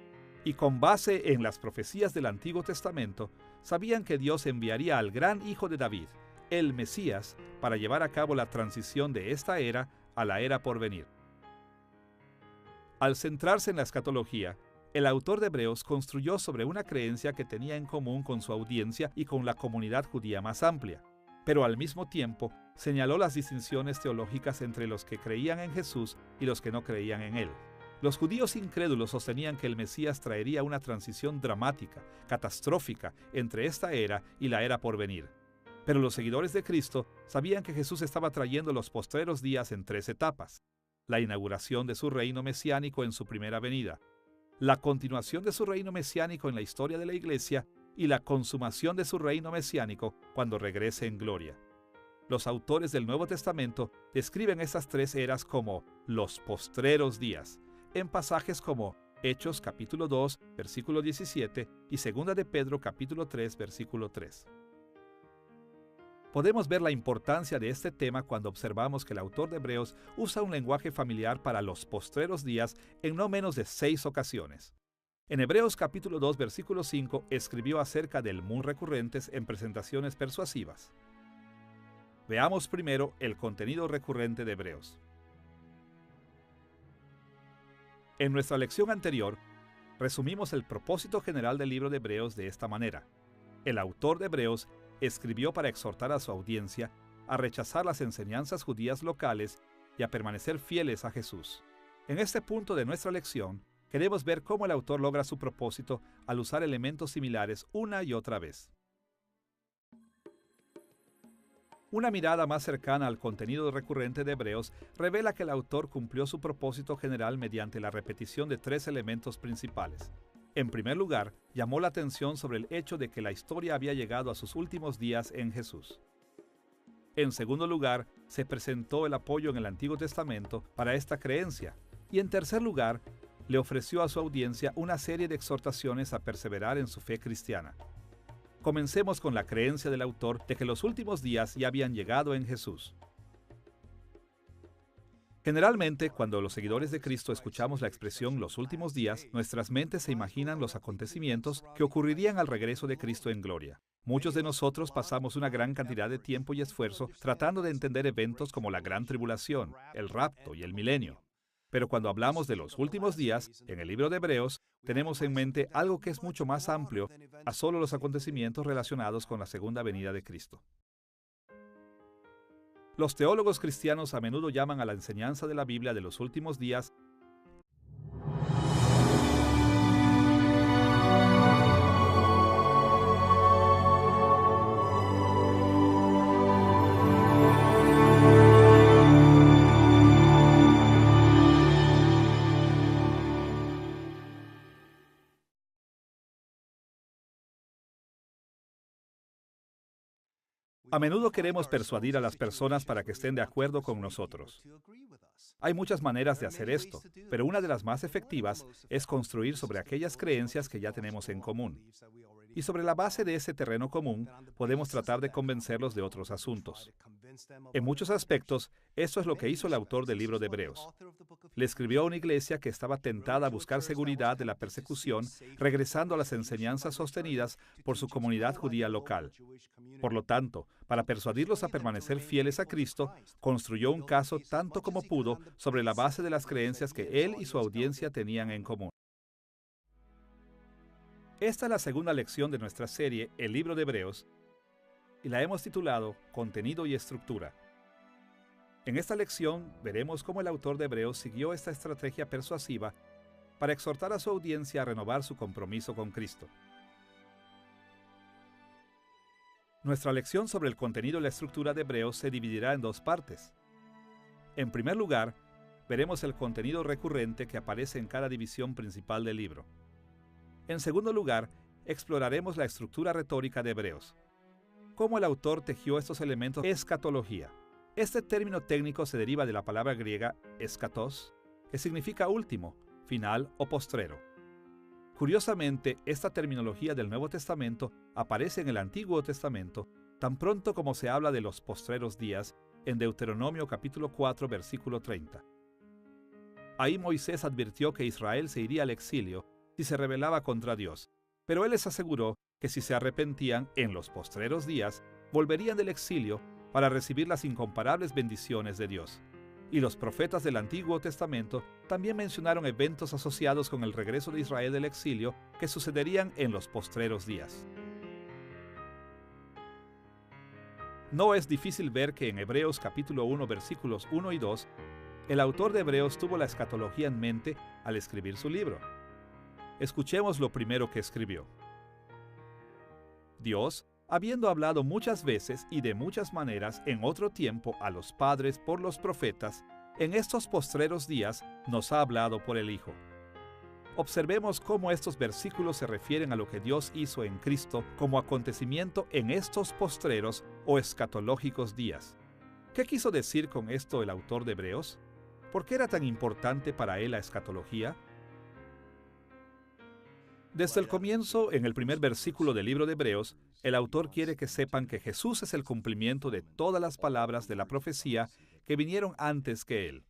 Y con base en las profecías del Antiguo Testamento, sabían que Dios enviaría al gran hijo de David, el Mesías, para llevar a cabo la transición de esta era a la era por venir. Al centrarse en la escatología, el autor de Hebreos construyó sobre una creencia que tenía en común con su audiencia y con la comunidad judía más amplia, pero al mismo tiempo señaló las distinciones teológicas entre los que creían en Jesús y los que no creían en él. Los judíos incrédulos sostenían que el Mesías traería una transición dramática, catastrófica, entre esta era y la era por venir. Pero los seguidores de Cristo sabían que Jesús estaba trayendo los postreros días en tres etapas: la inauguración de su reino mesiánico en su primera venida, la continuación de su reino mesiánico en la historia de la Iglesia y la consumación de su reino mesiánico cuando regrese en gloria. Los autores del Nuevo Testamento describen estas tres eras como los postreros días, en pasajes como Hechos capítulo 2, versículo 17 y 2 de Pedro capítulo 3, versículo 3. Podemos ver la importancia de este tema cuando observamos que el autor de Hebreos usa un lenguaje familiar para los postreros días en no menos de 6 ocasiones. En Hebreos capítulo 2, versículo 5, escribió acerca del muy recurrentes en presentaciones persuasivas. Veamos primero el contenido recurrente de Hebreos. En nuestra lección anterior, resumimos el propósito general del libro de Hebreos de esta manera. El autor de Hebreos escribió para exhortar a su audiencia a rechazar las enseñanzas judías locales y a permanecer fieles a Jesús. En este punto de nuestra lección, queremos ver cómo el autor logra su propósito al usar elementos similares una y otra vez. Una mirada más cercana al contenido recurrente de Hebreos revela que el autor cumplió su propósito general mediante la repetición de 3 elementos principales. En primer lugar, llamó la atención sobre el hecho de que la historia había llegado a sus últimos días en Jesús. En segundo lugar, se presentó el apoyo en el Antiguo Testamento para esta creencia. Y en tercer lugar, le ofreció a su audiencia una serie de exhortaciones a perseverar en su fe cristiana. Comencemos con la creencia del autor de que los últimos días ya habían llegado en Jesús. Generalmente, cuando los seguidores de Cristo escuchamos la expresión los últimos días, nuestras mentes se imaginan los acontecimientos que ocurrirían al regreso de Cristo en gloria. Muchos de nosotros pasamos una gran cantidad de tiempo y esfuerzo tratando de entender eventos como la gran tribulación, el rapto y el milenio. Pero cuando hablamos de los últimos días, en el libro de Hebreos, tenemos en mente algo que es mucho más amplio a solo los acontecimientos relacionados con la segunda venida de Cristo. Los teólogos cristianos a menudo llaman a la enseñanza de la Biblia de los últimos días A menudo queremos persuadir a las personas para que estén de acuerdo con nosotros. Hay muchas maneras de hacer esto, pero una de las más efectivas es construir sobre aquellas creencias que ya tenemos en común. Y sobre la base de ese terreno común, podemos tratar de convencerlos de otros asuntos. En muchos aspectos, esto es lo que hizo el autor del libro de Hebreos. Le escribió a una iglesia que estaba tentada a buscar seguridad de la persecución, regresando a las enseñanzas sostenidas por su comunidad judía local. Por lo tanto, para persuadirlos a permanecer fieles a Cristo, construyó un caso tanto como pudo sobre la base de las creencias que él y su audiencia tenían en común. Esta es la segunda lección de nuestra serie, el libro de Hebreos, y la hemos titulado Contenido y Estructura. En esta lección veremos cómo el autor de Hebreos siguió esta estrategia persuasiva para exhortar a su audiencia a renovar su compromiso con Cristo. Nuestra lección sobre el contenido y la estructura de Hebreos se dividirá en dos partes. En primer lugar, veremos el contenido recurrente que aparece en cada división principal del libro. En segundo lugar, exploraremos la estructura retórica de Hebreos. Cómo el autor tejió estos elementos de escatología. Este término técnico se deriva de la palabra griega eschatos, que significa último, final o postrero. Curiosamente, esta terminología del Nuevo Testamento aparece en el Antiguo Testamento tan pronto como se habla de los postreros días en Deuteronomio capítulo 4, versículo 30. Ahí Moisés advirtió que Israel se iría al exilio si se rebelaba contra Dios, pero él les aseguró que si se arrepentían en los postreros días, volverían del exilio para recibir las incomparables bendiciones de Dios. Y los profetas del Antiguo Testamento también mencionaron eventos asociados con el regreso de Israel del exilio que sucederían en los postreros días. No es difícil ver que en Hebreos capítulo 1, versículos 1 y 2, el autor de Hebreos tuvo la escatología en mente al escribir su libro. Escuchemos lo primero que escribió. Dios, habiendo hablado muchas veces y de muchas maneras en otro tiempo a los padres por los profetas, en estos postreros días nos ha hablado por el Hijo. Observemos cómo estos versículos se refieren a lo que Dios hizo en Cristo como acontecimiento en estos postreros o escatológicos días. ¿Qué quiso decir con esto el autor de Hebreos? ¿Por qué era tan importante para él la escatología? Desde el comienzo, en el primer versículo del libro de Hebreos, el autor quiere que sepan que Jesús es el cumplimiento de todas las palabras de la profecía que vinieron antes que él.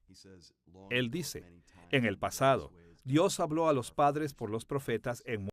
Él dice, en el pasado, Dios habló a los padres por los profetas en